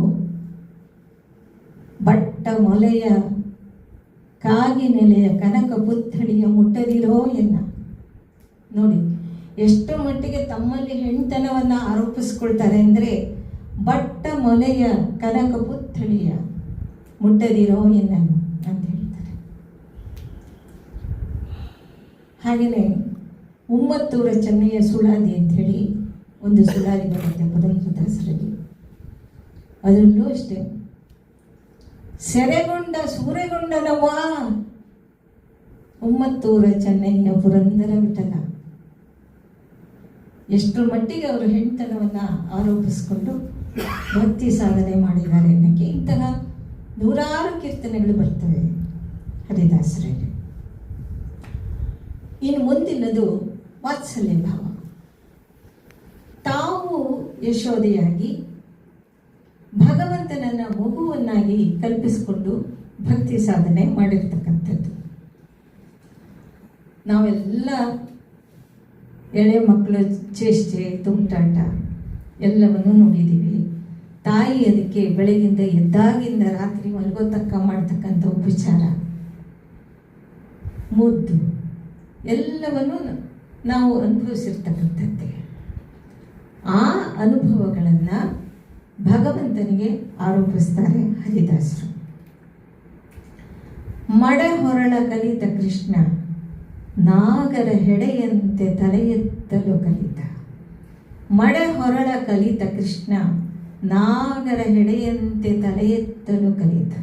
ಬಟ್ಟ ಮೊಲೆಯ ಕಾಗಿ ನೆಲೆಯ ಕನಕ ಪುತ್ಥಳಿಯ ಮುಟ್ಟದಿರೋ ಎನ್ನ. ನೋಡಿ ಎಷ್ಟು ಮಟ್ಟಿಗೆ ತಮ್ಮಲ್ಲಿ ಹೆಣ್ತನವನ್ನು ಆರೋಪಿಸ್ಕೊಳ್ತಾರೆ ಅಂದರೆ, ಬಟ್ಟ ಮೊಲೆಯ ಕನಕ ಪುತ್ಥಳಿಯ ಮುಟ್ಟದಿರೋ ಎನ್ನನು ಅಂತ ಹೇಳ್ತಾರೆ. ಹಾಗೆಯೇ ಉಮ್ಮತ್ತೂರ ಚೆನ್ನಯ್ಯ ಸುಳಾದಿ ಅಂಥೇಳಿ ಒಂದು ಸುಳಾದಿ ಬರುತ್ತೆ ಪುರಂದರದಾಸರಲ್ಲಿ. ಅದರಲ್ಲೂ ಅಷ್ಟೇ, ಸೆರೆಗೊಂಡ ಸೂರೆಗೊಂಡನವ್ವ ಉಮ್ಮತ್ತೂರ ಚೆನ್ನಯ್ಯ ಪುರಂದರ ವಿಠಲ. ಎಷ್ಟರ ಮಟ್ಟಿಗೆ ಅವರು ಹೆಣ್ತನವನ್ನು ಆರೋಪಿಸಿಕೊಂಡು ಭಕ್ತಿ ಸಾಧನೆ ಮಾಡಿದ್ದಾರೆ ಅನ್ನೋಕ್ಕೆ ಇಂತಹ ನೂರಾರು ಕೀರ್ತನೆಗಳು ಬರ್ತವೆ ಹರಿದಾಸರಲ್ಲಿ. ಇನ್ನು ಮುಂದಿನದು ವಾತ್ಸಲ್ಯ ಭಾವ. ತಾವು ಯಶೋದೆಯಾಗಿ ಭಗವಂತನನ್ನ ಮಗುವನ್ನಾಗಿ ಕಲ್ಪಿಸಿಕೊಂಡು ಭಕ್ತಿ ಸಾಧನೆ ಮಾಡಿರ್ತಕ್ಕಂಥದ್ದು. ನಾವೆಲ್ಲ ಎಳೆ ಮಕ್ಕಳ ಚೇಷ್ಟೆ ತುಂಟಾಟ ಎಲ್ಲವನ್ನೂ ನೋಡಿದ್ದೀವಿ. ತಾಯಿ ಅದಕ್ಕೆ ಬೆಳಗಿಂದ ಎದ್ದಾಗಿಂದ ರಾತ್ರಿ ಮಲಗೋ ತಕ್ಕ ಮಾಡ್ತಕ್ಕಂಥ ಉಪಚಾರ, ಮುದ್ದು ಎಲ್ಲವನ್ನೂ ನಾವು ಅನುಭವಿಸಿರ್ತಕ್ಕಂಥದ್ದೇ. ಆ ಅನುಭವಗಳನ್ನು ಭಗವಂತನಿಗೆ ಆರೋಪಿಸ್ತಾರೆ ಹರಿದಾಸರು. ಮಡ ಹೊರಳ ಕಲಿತ ಕೃಷ್ಣ ನಾಗರ ಹೆಡೆಯಂತೆ ತಲೆ ಎತ್ತಲು ಕಲಿತ. ಮಡ ಹೊರಳ ಕಲಿತ ಕೃಷ್ಣ ನಾಗರ ಹೆಡೆಯಂತೆ ತಲೆ ಎತ್ತಲು ಕಲಿತ.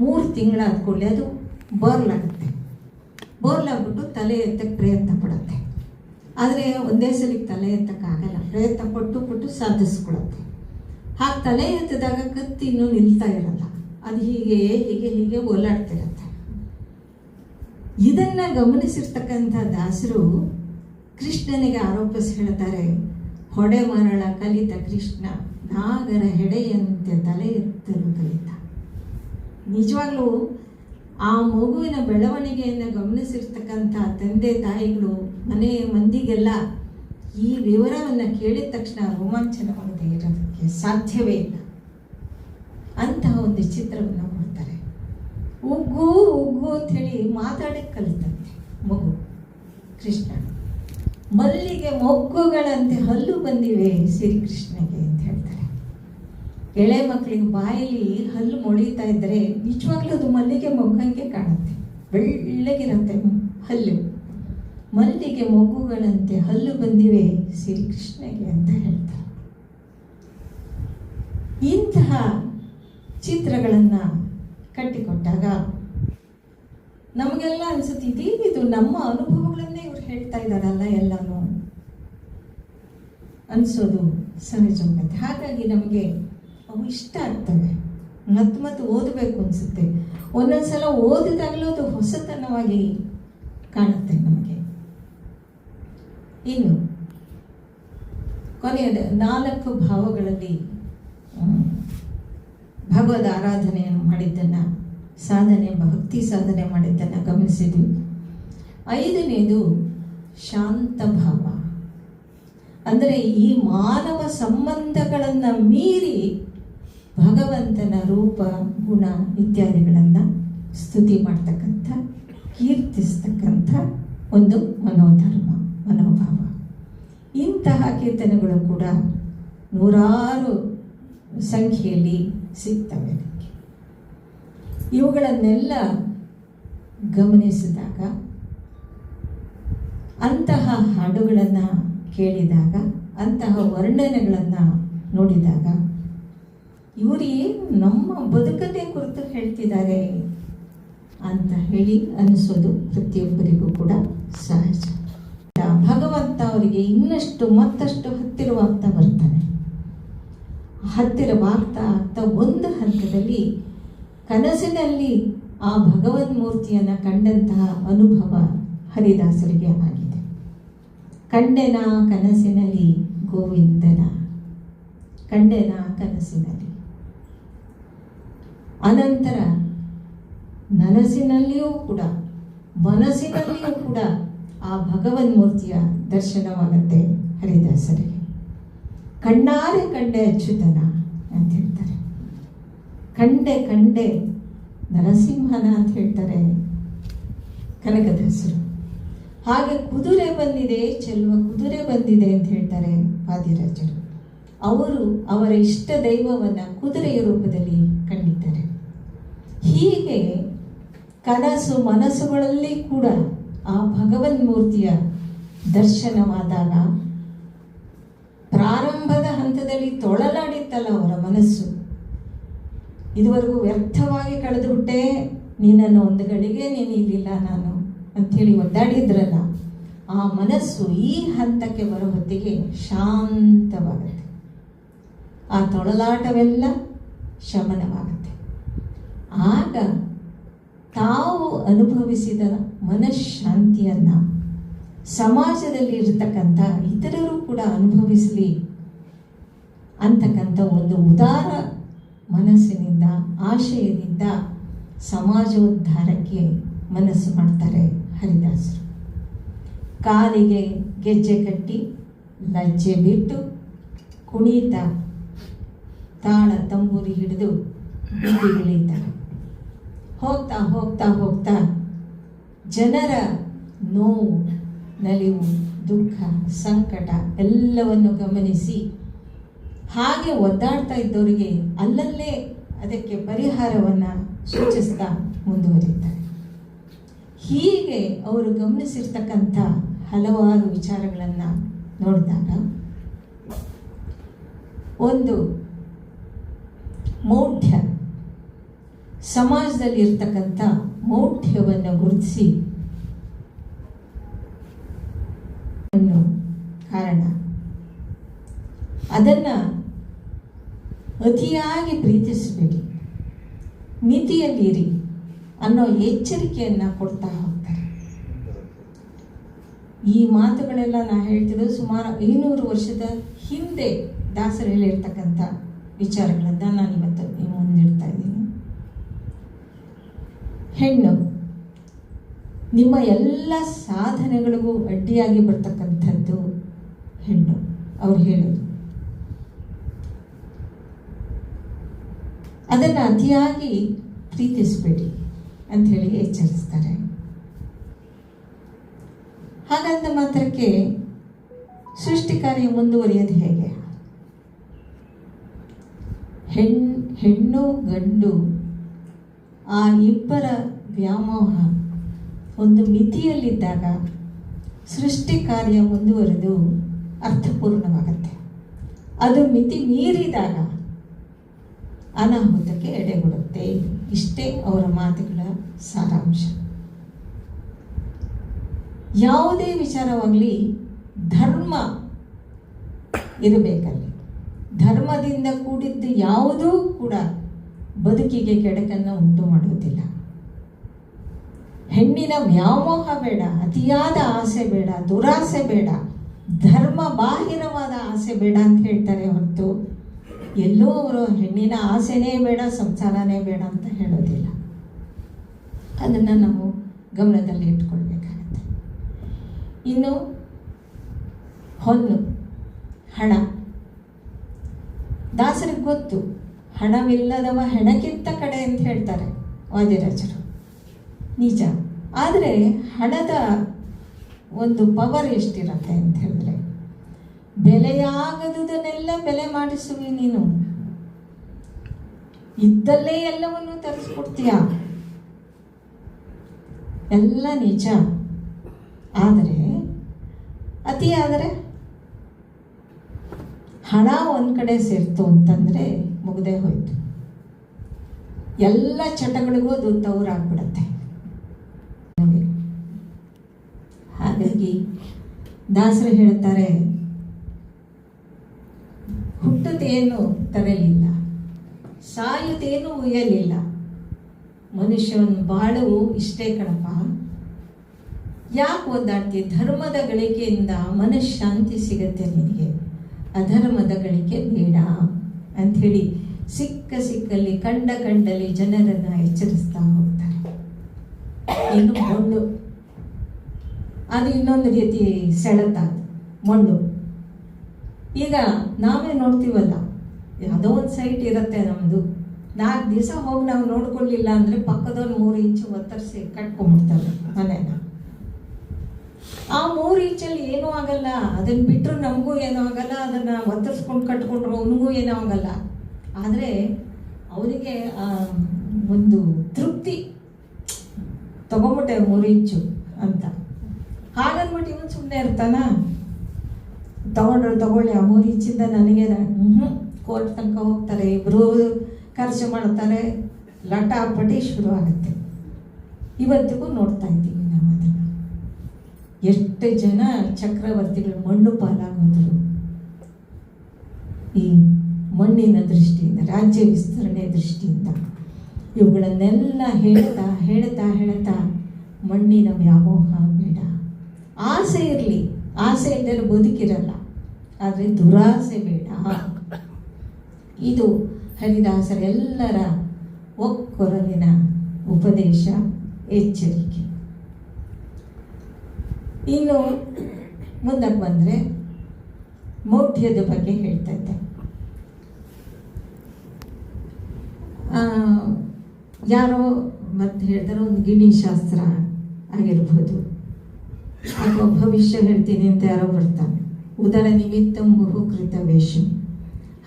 3 ತಿಂಗಳಾದ ಕೂಡಲೇ ಅದು ಬೋರ್ಲಾಗುತ್ತೆ. ಬೋರ್ಲಾಗ್ಬಿಟ್ಟು ತಲೆ ಎತ್ತಕ್ಕೆ ಪ್ರಯತ್ನ ಪಡುತ್ತೆ. ಆದರೆ ಒಂದೇ ಸಲಿಗೆ ತಲೆ ಎತ್ತಕ್ಕಾಗಲ್ಲ, ಪ್ರಯತ್ನ ಪಟ್ಟು ಸಾಧಿಸ್ಕೊಳುತ್ತೆ. ಹಾಗೆ ತಲೆ ಎತ್ತಿದಾಗ ಕತ್ತಿ ಇನ್ನೂ ನಿಲ್ತಾ ಇರಲ್ಲ, ಅದು ಹೀಗೆ ಓಲಾಡ್ತಿರತ್ತೆ. ಇದನ್ನ ಗಮನಿಸಿರ್ತಕ್ಕಂಥ ದಾಸರು ಕೃಷ್ಣನಿಗೆ ಆರೋಪಿಸಿ ಹೇಳ್ತಾರೆ, ಹೊಡೆ ಮರಳ ಕಲಿತ ಕೃಷ್ಣ ನಾಗರ ಹೆಡೆಯಂತೆ ತಲೆ ಎತ್ತಲು ಕಲಿತ. ನಿಜವಾಗ್ಲೂ ಆ ಮಗುವಿನ ಬೆಳವಣಿಗೆಯನ್ನು ಗಮನಿಸಿರ್ತಕ್ಕಂಥ ತಂದೆ ತಾಯಿಗಳು, ಮನೆ ಮಂದಿಗೆಲ್ಲ ಈ ವಿವರವನ್ನು ಕೇಳಿದ ತಕ್ಷಣ ರೋಮಾಂಚನವಾಗದೆ ಇರೋದಕ್ಕೆ ಸಾಧ್ಯವೇ ಇಲ್ಲ. ಅಂತಹ ಒಂದು ಚಿತ್ರವನ್ನು ಕೊಡ್ತಾರೆ. ಉಗ್ಗು ಉಗ್ಗು ಅಂಥೇಳಿ ಮಾತಾಡಕ್ಕೆ ಕಲಿತಂತೆ ಮಗು ಕೃಷ್ಣ. ಮಲ್ಲಿಗೆ ಮೊಗ್ಗುಗಳಂತೆ ಹಲ್ಲು ಬಂದಿವೆ ಶ್ರೀಕೃಷ್ಣಗೆ ಅಂತ ಹೇಳ್ತಾರೆ. ಎಳೆ ಮಕ್ಕಳಿಗೆ ಬಾಯಲ್ಲಿ ಹಲ್ಲು ಮೊಳೀತಾ ಇದ್ದರೆ ನಿಜವಾಗ್ಲೂ ಅದು ಮಲ್ಲಿಗೆ ಮೊಗ್ಗಂಗೆ ಕಾಣುತ್ತೆ, ಬೆಳ್ಳಗಿರುತ್ತೆ ಹಲ್ಲು. ಮಲ್ಲಿಗೆ ಮೊಗ್ಗುಗಳಂತೆ ಹಲ್ಲು ಬಂದಿವೆ ಶ್ರೀಕೃಷ್ಣಗೆ ಅಂತ ಹೇಳ್ತಾರೆ. ಇಂತಹ ಚಿತ್ರಗಳನ್ನು ಕಟ್ಟಿಕೊಟ್ಟಾಗ ನಮಗೆಲ್ಲ ಅನ್ಸುತ್ತೆ, ಇದು ನಮ್ಮ ಅನುಭವಗಳನ್ನೇ ಇವ್ರು ಹೇಳ್ತಾ ಇದ್ದಾರಲ್ಲ ಎಲ್ಲನೂ ಅನ್ಸೋದು ಸಹಜವಾಗುತ್ತೆ. ಹಾಗಾಗಿ ನಮಗೆ ಅವು ಇಷ್ಟ ಆಗ್ತವೆ, ಮತ್ತೆ ಓದಬೇಕು ಅನಿಸುತ್ತೆ. ಒಂದೊಂದ್ಸಲ ಓದಿದಾಗಲೂ ಅದು ಹೊಸತನವಾಗಿ ಕಾಣುತ್ತೆ ನಮಗೆ. ಇನ್ನು ಕೊನೆಯದ 4 ಭಾವಗಳಲ್ಲಿ ಭಗವದ್ ಆರಾಧನೆಯನ್ನು ಮಾಡಿದ್ದನ್ನು, ಭಕ್ತಿ ಸಾಧನೆ ಮಾಡಿದ್ದನ್ನು ಗಮನಿಸಿದ್ವಿ. 5ನೇದು ಶಾಂತ ಭಾವ. ಅಂದರೆ ಈ ಮಾನವ ಸಂಬಂಧಗಳನ್ನು ಮೀರಿ ಭಗವಂತನ ರೂಪ ಗುಣ ಇತ್ಯಾದಿಗಳನ್ನು ಸ್ತುತಿ ಮಾಡ್ತಕ್ಕಂಥ, ಕೀರ್ತಿಸ್ತಕ್ಕಂಥ ಒಂದು ಮನೋಭಾವ. ಇಂತಹ ಕೀರ್ತನೆಗಳು ಕೂಡ ನೂರಾರು ಸಂಖ್ಯೆಯಲ್ಲಿ ಸಿಗ್ತವೆ. ಇವುಗಳನ್ನೆಲ್ಲ ಗಮನಿಸಿದಾಗ, ಅಂತಹ ಹಾಡುಗಳನ್ನು ಕೇಳಿದಾಗ, ಅಂತಹ ವರ್ಣನೆಗಳನ್ನು ನೋಡಿದಾಗ ಇವರು ಏನು ನಮ್ಮ ಬದುಕನ್ನೇ ಕುರಿತು ಹೇಳ್ತಿದ್ದಾರೆ ಅಂತ ಹೇಳಿ ಅನಿಸೋದು ಪ್ರತಿಯೊಬ್ಬರಿಗೂ ಕೂಡ ಸಹಜ. ಭಗವಂತ ಅವರಿಗೆ ಇನ್ನಷ್ಟು ಮತ್ತಷ್ಟು ಹತ್ತಿರವಾಗ್ತಾ ಬರ್ತಾನೆ. ಹತ್ತಿರವಾಗ್ತಾ ಒಂದು ಹಂತದಲ್ಲಿ ಕನಸಿನಲ್ಲಿ ಆ ಭಗವನ್ ಮೂರ್ತಿಯನ್ನು ಕಂಡಂತಹ ಅನುಭವ ಹರಿದಾಸರಿಗೆ ಆಗಿದೆ. ಕಂಡೆನ ಕನಸಿನಲ್ಲಿ ಗೋವಿಂದನ, ಕಂಡೆನ ಕನಸಿನಲ್ಲಿ. ಅನಂತರ ನನಸಿನಲ್ಲಿಯೂ ಕೂಡ ಮನಸ್ಸಿನಲ್ಲಿಯೂ ಕೂಡ ಆ ಭಗವನ್ ಮೂರ್ತಿಯ ದರ್ಶನವಾಗುತ್ತೆ ಹರಿದಾಸರಿಗೆ. ಕಣ್ಣಾರೆ ಕಂಡೆ ಅಚ್ಯುತನ ಅಂತ ಹೇಳ್ತಾರೆ. ಕಂಡೆ ನರಸಿಂಹನ ಅಂತ ಹೇಳ್ತಾರೆ ಕನಕದಾಸರು. ಹಾಗೆ ಕುದುರೆ ಬಂದಿದೆ, ಚೆಲುವ ಕುದುರೆ ಬಂದಿದೆ ಅಂತ ಹೇಳ್ತಾರೆ ವಾದಿರಾಜರು. ಅವರು ಅವರ ಇಷ್ಟ ದೈವವನ್ನು ಕುದುರೆಯ ರೂಪದಲ್ಲಿ ಕಂಡಿದ್ದಾರೆ. ಹೀಗೆ ಕನಸು ಮನಸ್ಸುಗಳಲ್ಲಿ ಕೂಡ ಆ ಭಗವನ್ಮೂರ್ತಿಯ ದರ್ಶನವಾದಾಗ ಪ್ರಾರಂಭದ ಹಂತದಲ್ಲಿ ತೊಳಲಾಡಿತ್ತಲ್ಲ ಅವರ ಮನಸ್ಸು, ಇದುವರೆಗೂ ವ್ಯರ್ಥವಾಗಿ ಕಳೆದು ಬಿಟ್ಟೆ, ನಿನ್ನನ್ನು ಒಂದು ಗಳಿಗೆ ನೀನು ಇಲ್ಲಿಲ್ಲ ನಾನು ಅಂಥೇಳಿ ಒದ್ದಾಡಿದ್ರಲ್ಲ, ಆ ಮನಸ್ಸು ಈ ಹಂತಕ್ಕೆ ಬರೋ ಹೊತ್ತಿಗೆ ಶಾಂತವಾಗುತ್ತೆ. ಆ ತೊಳಲಾಟವೆಲ್ಲ ಶಮನವಾಗುತ್ತೆ. ಆಗ ತಾವು ಅನುಭವಿಸಿದ ಮನಃಶಾಂತಿಯನ್ನು ಸಮಾಜದಲ್ಲಿ ಇರತಕ್ಕಂಥ ಇತರರು ಕೂಡ ಅನುಭವಿಸಲಿ ಅಂತಕ್ಕಂಥ ಒಂದು ಉದಾರ ಮನಸ್ಸಿನಿಂದ, ಆಶಯದಿಂದ ಸಮಾಜೋದ್ಧಾರಕ್ಕೆ ಮನಸ್ಸು ಮಾಡ್ತಾರೆ ಹರಿದಾಸರು. ಕಾಲಿಗೆ ಗೆಜ್ಜೆ ಕಟ್ಟಿ ಲಜ್ಜೆ ಬಿಟ್ಟು ಕುಣಿತ ತಾಳ ತಂಬೂರಿ ಹಿಡಿದು ಬೀದಿಗಿಳಿತಾರೆ. ಹೋಗ್ತಾ ಹೋಗ್ತಾ ಹೋಗ್ತಾ ಜನರ ನೋವು, ನಲಿವು, ದುಃಖ, ಸಂಕಟ ಎಲ್ಲವನ್ನು ಗಮನಿಸಿ ಹಾಗೆ ಒದ್ದಾಡ್ತಾ ಇದ್ದವರಿಗೆ ಅಲ್ಲಲ್ಲೇ ಅದಕ್ಕೆ ಪರಿಹಾರವನ್ನು ಸೂಚಿಸ್ತಾ ಮುಂದುವರಿತಾರೆ. ಹೀಗೆ ಅವರು ಗಮನಿಸಿರ್ತಕ್ಕಂಥ ಹಲವಾರು ವಿಚಾರಗಳನ್ನು ನೋಡಿದಾಗ ಒಂದು ಮೌಢ್ಯ, ಸಮಾಜದಲ್ಲಿ ಇರ್ತಕ್ಕಂಥ ಮೌಢ್ಯವನ್ನು ಗುರುತಿಸಿ ಕಾರಣ ಅದನ್ನು ಅತಿಯಾಗಿ ಪ್ರೀತಿಸಬೇಡಿ, ಮಿತಿಯಲ್ಲಿರಿ ಅನ್ನೋ ಎಚ್ಚರಿಕೆಯನ್ನು ಕೊಡ್ತಾ ಹೋಗ್ತಾರೆ. ಈ ಮಾತುಗಳೆಲ್ಲ ನಾನು ಹೇಳ್ತಿರೋದು ಸುಮಾರು 500 ವರ್ಷದ ಹಿಂದೆ ದಾಸರು ಹೇಳಿರ್ತಕ್ಕಂಥ ವಿಚಾರಗಳನ್ನು ನಾನು ಇವತ್ತು ನಿಮ್ಮ ಮುಂದಿಡ್ತಾ ಇದ್ದೀನಿ. ಹೆಣ್ಣು ನಿಮ್ಮ ಎಲ್ಲ ಸಾಧನೆಗಳಿಗೂ ಅಡ್ಡಿಯಾಗಿ ಬರ್ತಕ್ಕಂಥದ್ದು ಹೆಣ್ಣು. ಅವ್ರು ಹೇಳೋದು ಅದನ್ನು ಅತಿಯಾಗಿ ಪ್ರೀತಿಸಬೇಡಿ ಅಂಥೇಳಿ ಎಚ್ಚರಿಸ್ತಾರೆ. ಹಾಗಂದ ಮಾತ್ರಕ್ಕೆ ಸೃಷ್ಟಿ ಕಾರ್ಯ ಮುಂದುವರಿಯೋದು ಹೇಗೆ? ಹೆಣ್ಣು ಗಂಡು ಆ ಇಬ್ಬರ ವ್ಯಾಮೋಹ ಒಂದು ಮಿತಿಯಲ್ಲಿದ್ದಾಗ ಸೃಷ್ಟಿ ಕಾರ್ಯ ಮುಂದುವರೆದು ಅರ್ಥಪೂರ್ಣವಾಗುತ್ತೆ. ಅದು ಮಿತಿ ಮೀರಿದಾಗ ಅನಾಹುತಕ್ಕೆ ಎಡೆಗೊಡುತ್ತೆ. ಇಷ್ಟೇ ಅವರ ಮಾತುಗಳ ಸಾರಾಂಶ. ಯಾವುದೇ ವಿಚಾರವಾಗಲಿ ಧರ್ಮ ಇರಬೇಕಲ್ಲಿ. ಧರ್ಮದಿಂದ ಕೂಡಿದ್ದು ಯಾವುದೂ ಕೂಡ ಬದುಕಿಗೆ ಕೆಡಕನ್ನು ಉಂಟು ಮಾಡುವುದಿಲ್ಲ. ಹೆಣ್ಣಿನ ವ್ಯಾಮೋಹ ಬೇಡ, ಅತಿಯಾದ ಆಸೆ ಬೇಡ, ದುರಾಸೆ ಬೇಡ, ಧರ್ಮ ಬಾಹಿರವಾದ ಆಸೆ ಬೇಡ ಅಂತ ಹೇಳ್ತಾರೆ ಹೊರತು ಎಲ್ಲೋ ಅವರು ಹೆಣ್ಣಿನ ಆಸೆನೇ ಬೇಡ, ಸಂಸಾರನೇ ಬೇಡ ಅಂತ ಹೇಳೋದಿಲ್ಲ. ಅದನ್ನು ನಾವು ಗಮನದಲ್ಲಿ ಇಟ್ಕೊಳ್ಬೇಕಾಗತ್ತೆ. ಇನ್ನು ಹೊನ್ನು, ಹಣ. ದಾಸರಿಗೆ ಗೊತ್ತು, ಹಣವಿಲ್ಲದವ ಹೆಣಕ್ಕಿಂತ ಕಡೆ ಅಂತ ಹೇಳ್ತಾರೆ ವಾದಿರಾಜರು. ನಿಜ. ಆದರೆ ಹಣದ ಒಂದು ಪವರ್ ಎಷ್ಟಿರುತ್ತೆ ಅಂತ ಹೇಳಿದ್ರೆ, ಬೆಲೆಯಾಗದುದನ್ನೆಲ್ಲ ಬೆಲೆ ಮಾಡಿಸುವಿ ನೀನು, ಇದ್ದಲ್ಲೇ ಎಲ್ಲವನ್ನು ತರಿಸ್ಕೊಡ್ತೀಯ, ಎಲ್ಲ ನಿಜ. ಆದರೆ ಅತಿಯಾದರೆ ಹಣ ಒಂದು ಕಡೆ ಸೇರ್ತು ಅಂತಂದರೆ ಮುಗ್ದೇ ಹೋಯ್ತು. ಎಲ್ಲ ಚಟಗಳಿಗೂ ಅದು ತವರಾಗ್ಬಿಡತ್ತೆ. ಹಾಗಾಗಿ ದಾಸರು ಹೇಳ್ತಾರೆ, ಹುಟ್ಟುತ್ತೇನು ತರಲಿಲ್ಲ, ಸಾಯುತ್ತೇನು ಉಯ್ಯಲಿಲ್ಲ, ಮನುಷ್ಯನ ಬಾಳುವು ಇಷ್ಟೇ ಕಣಪ್ಪ. ಯಾಕೆ ಒದ್ದಾಡ್ತೀವಿ? ಧರ್ಮದ ಗಳಿಕೆಯಿಂದ ಮನಃಶಾಂತಿ ಸಿಗತ್ತೆ ನಿನಗೆ, ಅಧರ್ಮದ ಗಳಿಕೆ ಬೇಡ ಅಂಥೇಳಿ ಸಿಕ್ಕಲ್ಲಿ ಕಂಡಲ್ಲಿ ಜನರನ್ನು ಎಚ್ಚರಿಸ್ತಾ ಹೋಗ್ತಾರೆ. ಇನ್ನು ಮೊಂಡು, ಅದು ಇನ್ನೊಂದು ರೀತಿ ಸೆಳೆತ, ಮೊಂಡು. ಈಗ ನಾವೇ ನೋಡ್ತೀವಲ್ಲ, ಯಾವುದೋ ಒಂದು ಸೈಟ್ ಇರುತ್ತೆ ನಮ್ಮದು, 4 ದಿವಸ ಹೋಗಿ ನಾವು ನೋಡ್ಕೊಳ್ಳಿಲ್ಲ ಅಂದರೆ ಪಕ್ಕದವ್ರು 3 ಇಂಚು ಒತ್ತರಿಸಿ ಕಟ್ಕೊಂಡ್ಬಿಡ್ತಾರೆ ಮನೇನ. ಆ 3 ಇಂಚಲ್ಲಿ ಏನೂ ಆಗಲ್ಲ, ಅದನ್ನು ಬಿಟ್ಟರು ನಮಗೂ ಏನೂ ಆಗಲ್ಲ, ಅದನ್ನು ಒತ್ತರಿಸ್ಕೊಂಡು ಕಟ್ಕೊಂಡ್ರು ಅವನಿಗೂ ಏನೂ ಆಗಲ್ಲ. ಆದರೆ ಅವನಿಗೆ ಒಂದು ತೃಪ್ತಿ, ತಗೊಂಬಿಟ್ಟೆ 3 ಇಂಚು ಅಂತ. ಹಾಗನ್ಬಿಟ್ಟು ಇವನು ಸುಮ್ಮನೆ ಇರ್ತಾನ? ತಗೊಳ್ಳಿ ಆ 3 ಇಂಚಿಂದ ನನಗೆ ಕೋರ್ಟ್ ತನಕ ಹೋಗ್ತಾರೆ, ಇಬ್ಬರು ಖರ್ಚು ಮಾಡ್ತಾರೆ, ಲಟಾಪಟಿ ಶುರು ಆಗುತ್ತೆ. ಇವತ್ತಿಗೂ ನೋಡ್ತಾ ಇದ್ದೀವಿ ನಾವು ಅದನ್ನು. ಎಷ್ಟು ಜನ ಚಕ್ರವರ್ತಿಗಳು ಮಣ್ಣು ಪಾಲಾಗೋದ್ರು ಈ ಮಣ್ಣಿನ ದೃಷ್ಟಿಯಿಂದ, ರಾಜ್ಯ ವಿಸ್ತರಣೆ ದೃಷ್ಟಿಯಿಂದ. ಇವುಗಳನ್ನೆಲ್ಲ ಹೇಳ್ತಾ ಹೇಳ್ತಾ ಹೇಳ್ತಾ ಮಣ್ಣಿನ ವ್ಯಾಮೋಹ ಬೇಡ, ಆಸೆ ಇರಲಿ, ಆಸೆ ಇದ್ದರೆ ಬದುಕಿರಲ್ಲ, ಆದರೆ ದುರಾಸೆ ಬೇಡ. ಇದು ಹರಿದಾಸರೆಲ್ಲರ ಒಕ್ಕೊರಲಿನ ಉಪದೇಶ, ಎಚ್ಚರಿಕೆ. ಇನ್ನು ಮುಂದಕ್ಕೆ ಬಂದರೆ ಮೌಢ್ಯದ ಬಗ್ಗೆ ಹೇಳ್ತಾ ಇದ್ದೆ. ಯಾರೋ ಮತ್ತೆ ಹೇಳ್ತಾರೆ, ಒಂದು ಗಿಣಿಶಾಸ್ತ್ರ ಆಗಿರ್ಬೋದು, ಅಥವಾ ಭವಿಷ್ಯ ಹೇಳ್ತೀನಿ ಅಂತ ಯಾರೋ ಬರ್ತಾನೆ, ಉದರ ನಿಮಿತ್ತಂ ಬಹುಕೃತ ವೇಷಂ.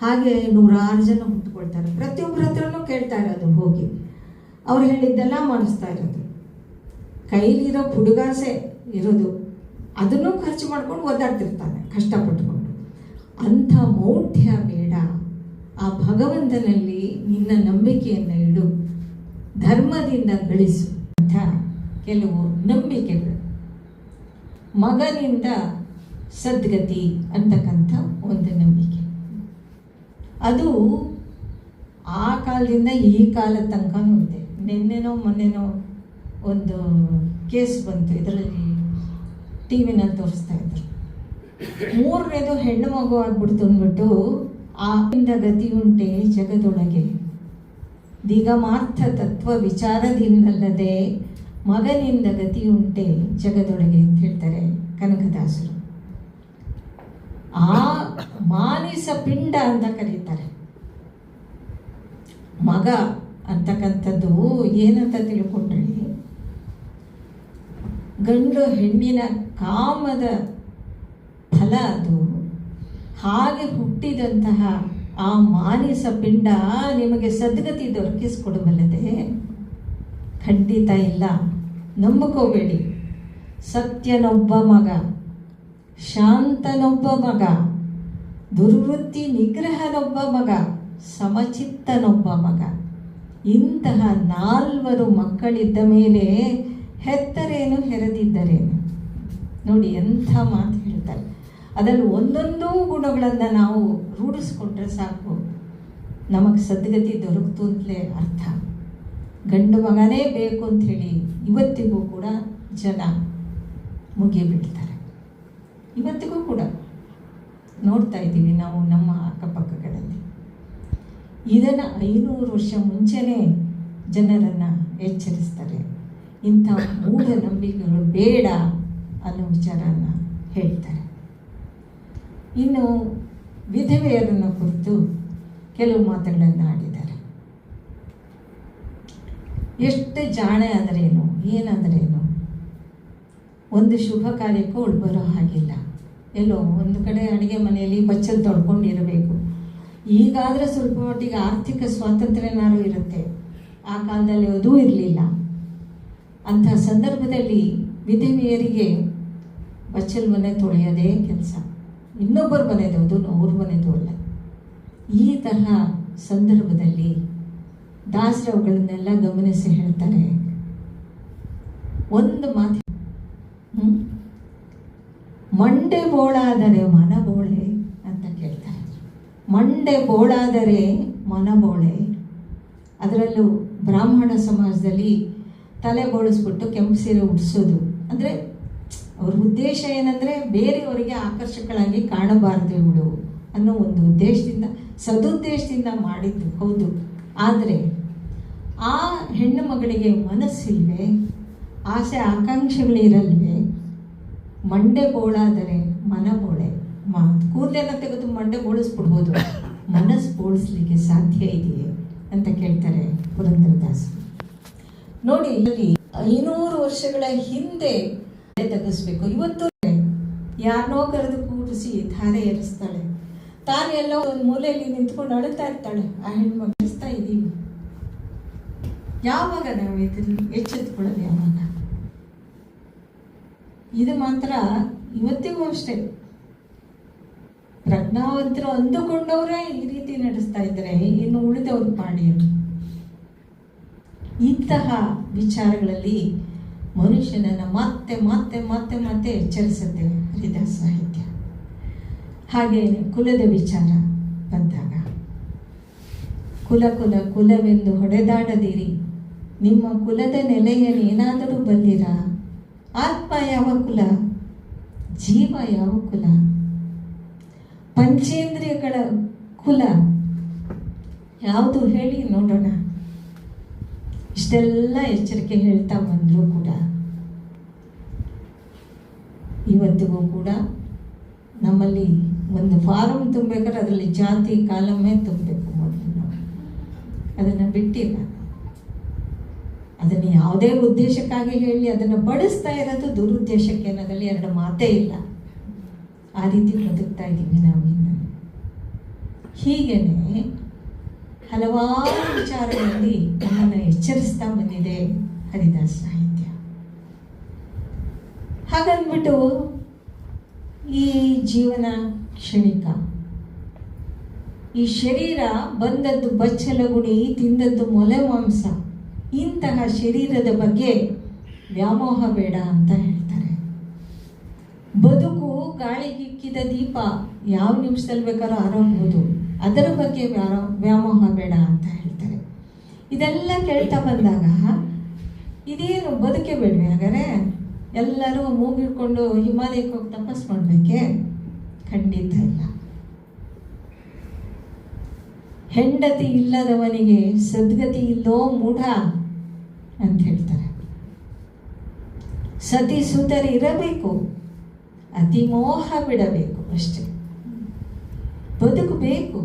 ಹಾಗೆ 100 ಜನ ಹುಟ್ಟುಕೊಳ್ತಾರೆ, ಪ್ರತಿಯೊಬ್ಬರ ಹತ್ರನೂ ಕೇಳ್ತಾ ಇರೋದು ಹೋಗಿ, ಅವ್ರು ಹೇಳಿದ್ದೆಲ್ಲ ಮಾಡಿಸ್ತಾ ಇರೋದು. ಕೈಲಿರೋ ಪುಡುಗಾಸೆ ಇರೋದು, ಅದನ್ನು ಖರ್ಚು ಮಾಡ್ಕೊಂಡು ಓದಾಡ್ತಿರ್ತಾನೆ ಕಷ್ಟಪಟ್ಕೊಂಡು. ಅಂಥ ಮೌಢ್ಯ ಬೇಡ. ಆ ಭಗವಂತನಲ್ಲಿ ನಿನ್ನ ನಂಬಿಕೆಯನ್ನು ಇಡು, ಧರ್ಮದಿಂದ ಗಳಿಸು ಅಂತ ಕೆಲವು ನಂಬಿಕೆಗಳು. ಮಗನಿಂದ ಸದ್ಗತಿ ಅಂತಕ್ಕಂಥ ಒಂದು ನಂಬಿಕೆ, ಅದು ಆ ಕಾಲದಿಂದ ಈ ಕಾಲದ ತನಕನೂ ಇದೆ. ನಿನ್ನೆನೋ ಮೊನ್ನೆನೋ ಒಂದು ಕೇಸ್ ಬಂತು, ಇದರಲ್ಲಿ ಟಿ ವಿನಲ್ಲಿ ತೋರಿಸ್ತಾ ಇದ್ರು. 3ನೇದು ಹೆಣ್ಣು ಮಗು ಆಗ್ಬಿಡ್ತು ಅಂದ್ಬಿಟ್ಟು, ಆಯಿಂದ ಗತಿಯುಂಟೆ ಜಗದೊಳಗೆ ದಿಗಮಾರ್ಥ ತತ್ವ ವಿಚಾರದಿಂದಲ್ಲದೆ ಮಗನಿಂದ ಗತಿಯುಂಟೆ ಜಗದೊಳಗೆ ಅಂತ ಹೇಳ್ತಾರೆ ಕನಕದಾಸರು. ಆ ಮಾನಿಸ ಪಿಂಡ ಅಂತ ಕರೀತಾರೆ. ಮಗ ಅಂತಕ್ಕಂಥದ್ದು ಏನಂತ ತಿಳ್ಕೊಂಡ್ರೆ, ಗಂಡು ಹೆಣ್ಣಿನ ಕಾಮದ ಫಲ ಅದು. ಹಾಗೆ ಹುಟ್ಟಿದಂತಹ ಆ ಮಾನಿಸ ಪಿಂಡ ನಿಮಗೆ ಸದ್ಗತಿ ದೊರಕಿಸ್ಕೊಡಬಲ್ಲದೆ? ಖಂಡಿತ ಇಲ್ಲ, ನಂಬಿಕೋಬೇಡಿ. ಸತ್ಯನೊಬ್ಬ ಮಗ, ಶಾಂತನೊಬ್ಬ ಮಗ, ದುರ್ವೃತ್ತಿ ನಿಗ್ರಹನೊಬ್ಬ ಮಗ, ಸಮಚಿತ್ತನೊಬ್ಬ ಮಗ. ಇಂತಹ 4 ಮಕ್ಕಳಿದ್ದ ಮೇಲೆ ಹೆತ್ತರೇನು ಹೆರೆದಿದ್ದರೇನು. ನೋಡಿ ಎಂಥ ಮಾತು ಹೇಳ್ತಾರೆ. ಅದರಲ್ಲಿ ಒಂದೊಂದು ಗುಣಗಳನ್ನು ನಾವು ರೂಢಿಸ್ಕೊಂಡ್ರೆ ಸಾಕು, ನಮಗೆ ಸದ್ಗತಿ ದೊರಕ್ತು ಅಂತಲೇ ಅರ್ಥ. ಗಂಡು ಮಗನೇ ಬೇಕು ಅಂಥೇಳಿ ಇವತ್ತಿಗೂ ಕೂಡ ಜನ ಮುಗಿಬಿಡ್ತಾರೆ. ಇವತ್ತಿಗೂ ಕೂಡ ನೋಡ್ತಾ ಇದ್ದೀವಿ ನಾವು ನಮ್ಮ ಅಕ್ಕಪಕ್ಕಗಳಲ್ಲಿ. ಇದನ್ನು 500 ವರ್ಷ ಮುಂಚೆನೇ ಜನರನ್ನು ಎಚ್ಚರಿಸ್ತಾರೆ. ಇಂಥ ಮೂಢನಂಬಿಕೆಗಳು ಬೇಡ ಅನ್ನೋ ವಿಚಾರನ ಹೇಳ್ತಾರೆ. ಇನ್ನು ವಿಧವೆಯರನ್ನು ಕುರಿತು ಕೆಲವು ಮಾತುಗಳನ್ನು ಆಡಿದ್ದಾರೆ. ಎಷ್ಟು ಜಾಣೆ ಆದರೇನು, ಏನಾದರೇನು, ಒಂದು ಶುಭ ಕಾರ್ಯಕ್ಕೂ ಅವಳು ಬರೋ ಹಾಗಿಲ್ಲ. ಎಲ್ಲೋ ಒಂದು ಕಡೆ ಅಡುಗೆ ಮನೆಯಲ್ಲಿ ಬಚ್ಚಲು ತೊಳ್ಕೊಂಡಿರಬೇಕು. ಈಗಾದರೆ ಸ್ವಲ್ಪ ಮಟ್ಟಿಗೆ ಆರ್ಥಿಕ ಸ್ವಾತಂತ್ರ್ಯನಾರು ಇರುತ್ತೆ, ಆ ಕಾಲದಲ್ಲಿ ಅದೂ ಇರಲಿಲ್ಲ. ಅಂಥ ಸಂದರ್ಭದಲ್ಲಿ ವಿಧವೆಯರಿಗೆ ಬಚ್ಚಲು ಮನೆ ತೊಳೆಯೋದೇ ಕೆಲಸ, ಇನ್ನೊಬ್ಬರ ಮನೆದು, ಅದು ಅವ್ರ ಮನೆದು ಅಲ್ಲ. ಈ ತರಹ ಸಂದರ್ಭದಲ್ಲಿ ದಾಸರವುಗಳನ್ನೆಲ್ಲ ಗಮನಿಸಿ ಹೇಳ್ತಾರೆ. ಒಂದು ಮಾತು, ಮಂಡೆ ಬೋಳಾದರೆ ಮನ ಬೋಳೆ ಅಂತ ಕೇಳ್ತಾರೆ. ಮಂಡೆ ಬೋಳಾದರೆ ಮನ ಬೋಳೆ. ಅದರಲ್ಲೂ ಬ್ರಾಹ್ಮಣ ಸಮಾಜದಲ್ಲಿ ತಲೆ ಬೋಳಿಸ್ಬಿಟ್ಟು ಕೆಂಪು ಸೀರೆ ಉಡಿಸೋದು ಅಂದರೆ ಅವ್ರ ಉದ್ದೇಶ ಏನಂದರೆ ಬೇರೆಯವರಿಗೆ ಆಕರ್ಷಕಳಾಗಿ ಕಾಣಬಾರದು ಇವಳು ಅನ್ನೋ ಒಂದು ಉದ್ದೇಶದಿಂದ, ಸದುದ್ದೇಶದಿಂದ ಮಾಡಿದ್ದು ಹೌದು. ಆದರೆ ಆ ಹೆಣ್ಣು ಮಗಳಿಗೆ ಮನಸ್ಸಿಲ್ವೇ, ಆಸೆ ಆಕಾಂಕ್ಷೆಗಳಿರಲ್ವೇ? ಮಂಡೆ ಬೋಳಾದರೆ ಮನ ಬೋಳೆ. ಕೂದಲೆಲ್ಲ ತೆಗೆದು ಮಂಡೆ ಬೋಳಿಸ್ಬಿಡ್ಬೋದು, ಮನಸ್ಸು ಬೋಳಿಸ್ಲಿಕ್ಕೆ ಸಾಧ್ಯ ಇದೆಯೇ ಅಂತ ಕೇಳ್ತಾರೆ ಪುರಂದರದಾಸರು. ನೋಡಿ, ಇಲ್ಲಿ 500 ವರ್ಷಗಳ ಹಿಂದೆ ತಗ್ಗಿಸ್ಬೇಕು. ಇವತ್ತು ಯಾರನ್ನೋ ಕರೆದು ಕೂರಿಸಿ ಧಾರೆ ಎರಿಸ್ತಾಳೆ, ತಾನು ಎಲ್ಲೋ ಒಂದು ಮೂಲೆಯಲ್ಲಿ ನಿಂತ್ಕೊಂಡು ಅಳುತ್ತಾ ಇರ್ತಾಳೆ. ಆ ಹೆಣ್ಮಕ್ಳು ಎರಿಸ್ತಾ ಇದ್ದೀವಿ. ಯಾವಾಗ ನಾವು ಇದನ್ನು ಎಚ್ಚೆತ್ಕೊಳ್ಳೋದು? ಯಾವಾಗ? ಇದು ಮಾತ್ರ ಇವತ್ತಿಗೂ ಅಷ್ಟೇ. ಪ್ರಜ್ಞಾವಂತರು ಅಂದುಕೊಂಡವರೇ ಈ ರೀತಿ ನಡೆಸ್ತಾ ಇದ್ರೆ ಇನ್ನು ಉಳಿದವ್ರು ಮಾಡಿ. ಇಂತಹ ವಿಚಾರಗಳಲ್ಲಿ ಮನುಷ್ಯನನ್ನ ಮತ್ತೆ ಮತ್ತೆ ಮತ್ತೆ ಮತ್ತೆ ಎಚ್ಚರಿಸುತ್ತೆ ಹರಿದಾಸ ಸಾಹಿತ್ಯ. ಹಾಗೆ ಕುಲದ ವಿಚಾರ ಬಂದಾಗ, ಕುಲ ಕುಲ ಕುಲವೆಂದು ಹೊಡೆದಾಡದಿರಿ, ನಿಮ್ಮ ಕುಲದ ನೆಲೆಯನ್ನೇನಾದರೂ ಬಂದಿರಾ? ಆತ್ಮ ಯಾವ ಕುಲ? ಜೀವ ಯಾವ ಕುಲ? ಪಂಚೇಂದ್ರಿಯಗಳ ಕುಲ ಯಾವುದು ಹೇಳಿ ನೋಡೋಣ. ಇಷ್ಟೆಲ್ಲ ಎಚ್ಚರಿಕೆ ಹೇಳ್ತಾ ಬಂದರೂ ಕೂಡ ಇವತ್ತಿಗೂ ಕೂಡ ನಮ್ಮಲ್ಲಿ ಒಂದು ಫಾರಂ ತುಂಬಬೇಕಾದ್ರೆ ಅದರಲ್ಲಿ ಜಾತಿ ಕಾಲಮೇ ತುಂಬಬೇಕು. ಮೊದಲು ನಾವು ಅದನ್ನು ಬಿಟ್ಟಿಲ್ಲ. ಅದನ್ನು ಯಾವುದೇ ಉದ್ದೇಶಕ್ಕಾಗಿ ಹೇಳಿ ಅದನ್ನು ಬಳಸ್ತಾ ಇರೋದು ದುರುದ್ದೇಶಕ್ಕೆ ಅನ್ನೋದ್ರಲ್ಲಿ ಎರಡು ಮಾತೇ ಇಲ್ಲ. ಆ ರೀತಿ ಬದುಕ್ತಾ ಇದ್ದೀವಿ ನಾವು ಇನ್ನು. ಹೀಗೇನೆ ಹಲವಾರು ವಿಚಾರಗಳಲ್ಲಿ ನಮ್ಮನ್ನು ಎಚ್ಚರಿಸ್ತಾ ಬಂದಿದೆ ಹರಿದಾಸ ಸಾಹಿತ್ಯ. ಹಾಗಂದ್ಬಿಟ್ಟು ಈ ಜೀವನ ಕ್ಷಣಿಕ, ಈ ಶರೀರ ಬಂದದ್ದು ಬಚ್ಚಲಗುಣಿ, ತಿಂದದ್ದು ಮೊಲೆ ಮಾಂಸ, ಇಂತಹ ಶರೀರದ ಬಗ್ಗೆ ವ್ಯಾಮೋಹ ಬೇಡ ಅಂತ ಹೇಳ್ತಾರೆ. ಬದುಕು ಗಾಳಿಗಿಕ್ಕಿದ ದೀಪ, ಯಾವ ನಿಮಿಷದಲ್ಲಿ ಬೇಕಾದ್ರೂ ಆರೋಗ್ಬೋದು, ಅದರ ಬಗ್ಗೆ ವ್ಯಾಮೋಹ ಬೇಡ ಅಂತ ಹೇಳ್ತಾರೆ. ಇದೆಲ್ಲ ಕೇಳ್ತಾ ಬಂದಾಗ ಇದೇನು ಬದುಕೆ ಬೇಡವೆ? ಹಾಗಾದ್ರೆ ಎಲ್ಲರೂ ಮೂಗಿಡ್ಕೊಂಡು ಹಿಮಾಲಯಕ್ಕೆ ಹೋಗಿ ತಪಸ್ ಮಾಡಬೇಕೆ? ಖಂಡಿತ ಇಲ್ಲ. ಹೆಂಡತಿ ಇಲ್ಲದವನಿಗೆ ಸದ್ಗತಿ ಇಲ್ಲೋ ಮೂಢ ಅಂತ ಹೇಳ್ತಾರೆ. ಸತಿ ಸುತರಿ ಇರಬೇಕು, ಅತಿಮೋಹ ಬಿಡಬೇಕು ಅಷ್ಟೇ. ಬದುಕು ಬೇಕು,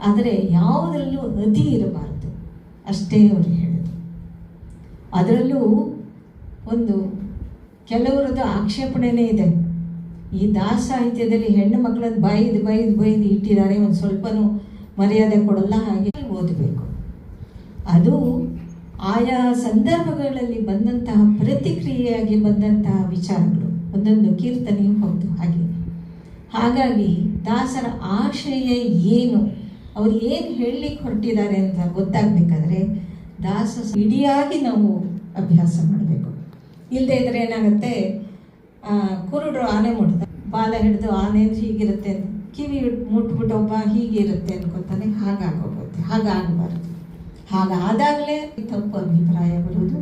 ಆದರೆ ಯಾವುದರಲ್ಲೂ ಅತಿ ಇರಬಾರದು ಅಷ್ಟೇ ಅವರು ಹೇಳೋದು. ಅದರಲ್ಲೂ ಒಂದು ಕೆಲವರದ್ದು ಆಕ್ಷೇಪಣೆನೇ ಇದೆ. ಈ ದಾಸ ಸಾಹಿತ್ಯದಲ್ಲಿ ಹೆಣ್ಣು ಮಕ್ಕಳನ್ನು ಬೈದು ಇಟ್ಟಿದ್ದಾರೆ, ಒಂದು ಸ್ವಲ್ಪನೂ ಮರ್ಯಾದೆ ಕೊಡಲ್ಲ, ಹಾಗೆ ಓದಬೇಕು. ಅದು ಆಯಾ ಸಂದರ್ಭಗಳಲ್ಲಿ ಬಂದಂತಹ ಪ್ರತಿಕ್ರಿಯೆಯಾಗಿ ಬಂದಂತಹ ವಿಚಾರಗಳು, ಒಂದೊಂದು ಕೀರ್ತನೆಯೂ ಹೌದು ಹಾಗೆ. ಹಾಗಾಗಿ ದಾಸರ ಆಶಯ ಏನು, ಅವ್ರು ಏನು ಹೇಳಲಿಕ್ಕೆ ಹೊರಟಿದ್ದಾರೆ ಅಂತ ಗೊತ್ತಾಗಬೇಕಾದ್ರೆ ದಾಸ ಇಡಿಯಾಗಿ ನಾವು ಅಭ್ಯಾಸ ಮಾಡಬೇಕು. ಇಲ್ಲದೆ ಇದ್ರೆ ಏನಾಗುತ್ತೆ, ಕುರುಡರು ಆನೆ ಮುಟ್ತಾರೆ, ಬಾಲ ಹಿಡಿದು ಆನೆ ಅಂದ್ರೆ ಹೀಗಿರುತ್ತೆ ಅಂತ ಕಿವಿ ಮುಟ್ಬಿಟ್ಟು ಒಬ್ಬ ಹೀಗಿರುತ್ತೆ ಅನ್ಕೊತಾನೆ, ಹಾಗಾಗೋಗುತ್ತೆ. ಹಾಗಾಗಬಾರ್ದು. ಹಾಗಾದಾಗಲೇ ತಪ್ಪು ಅಭಿಪ್ರಾಯ ಬರೋದು,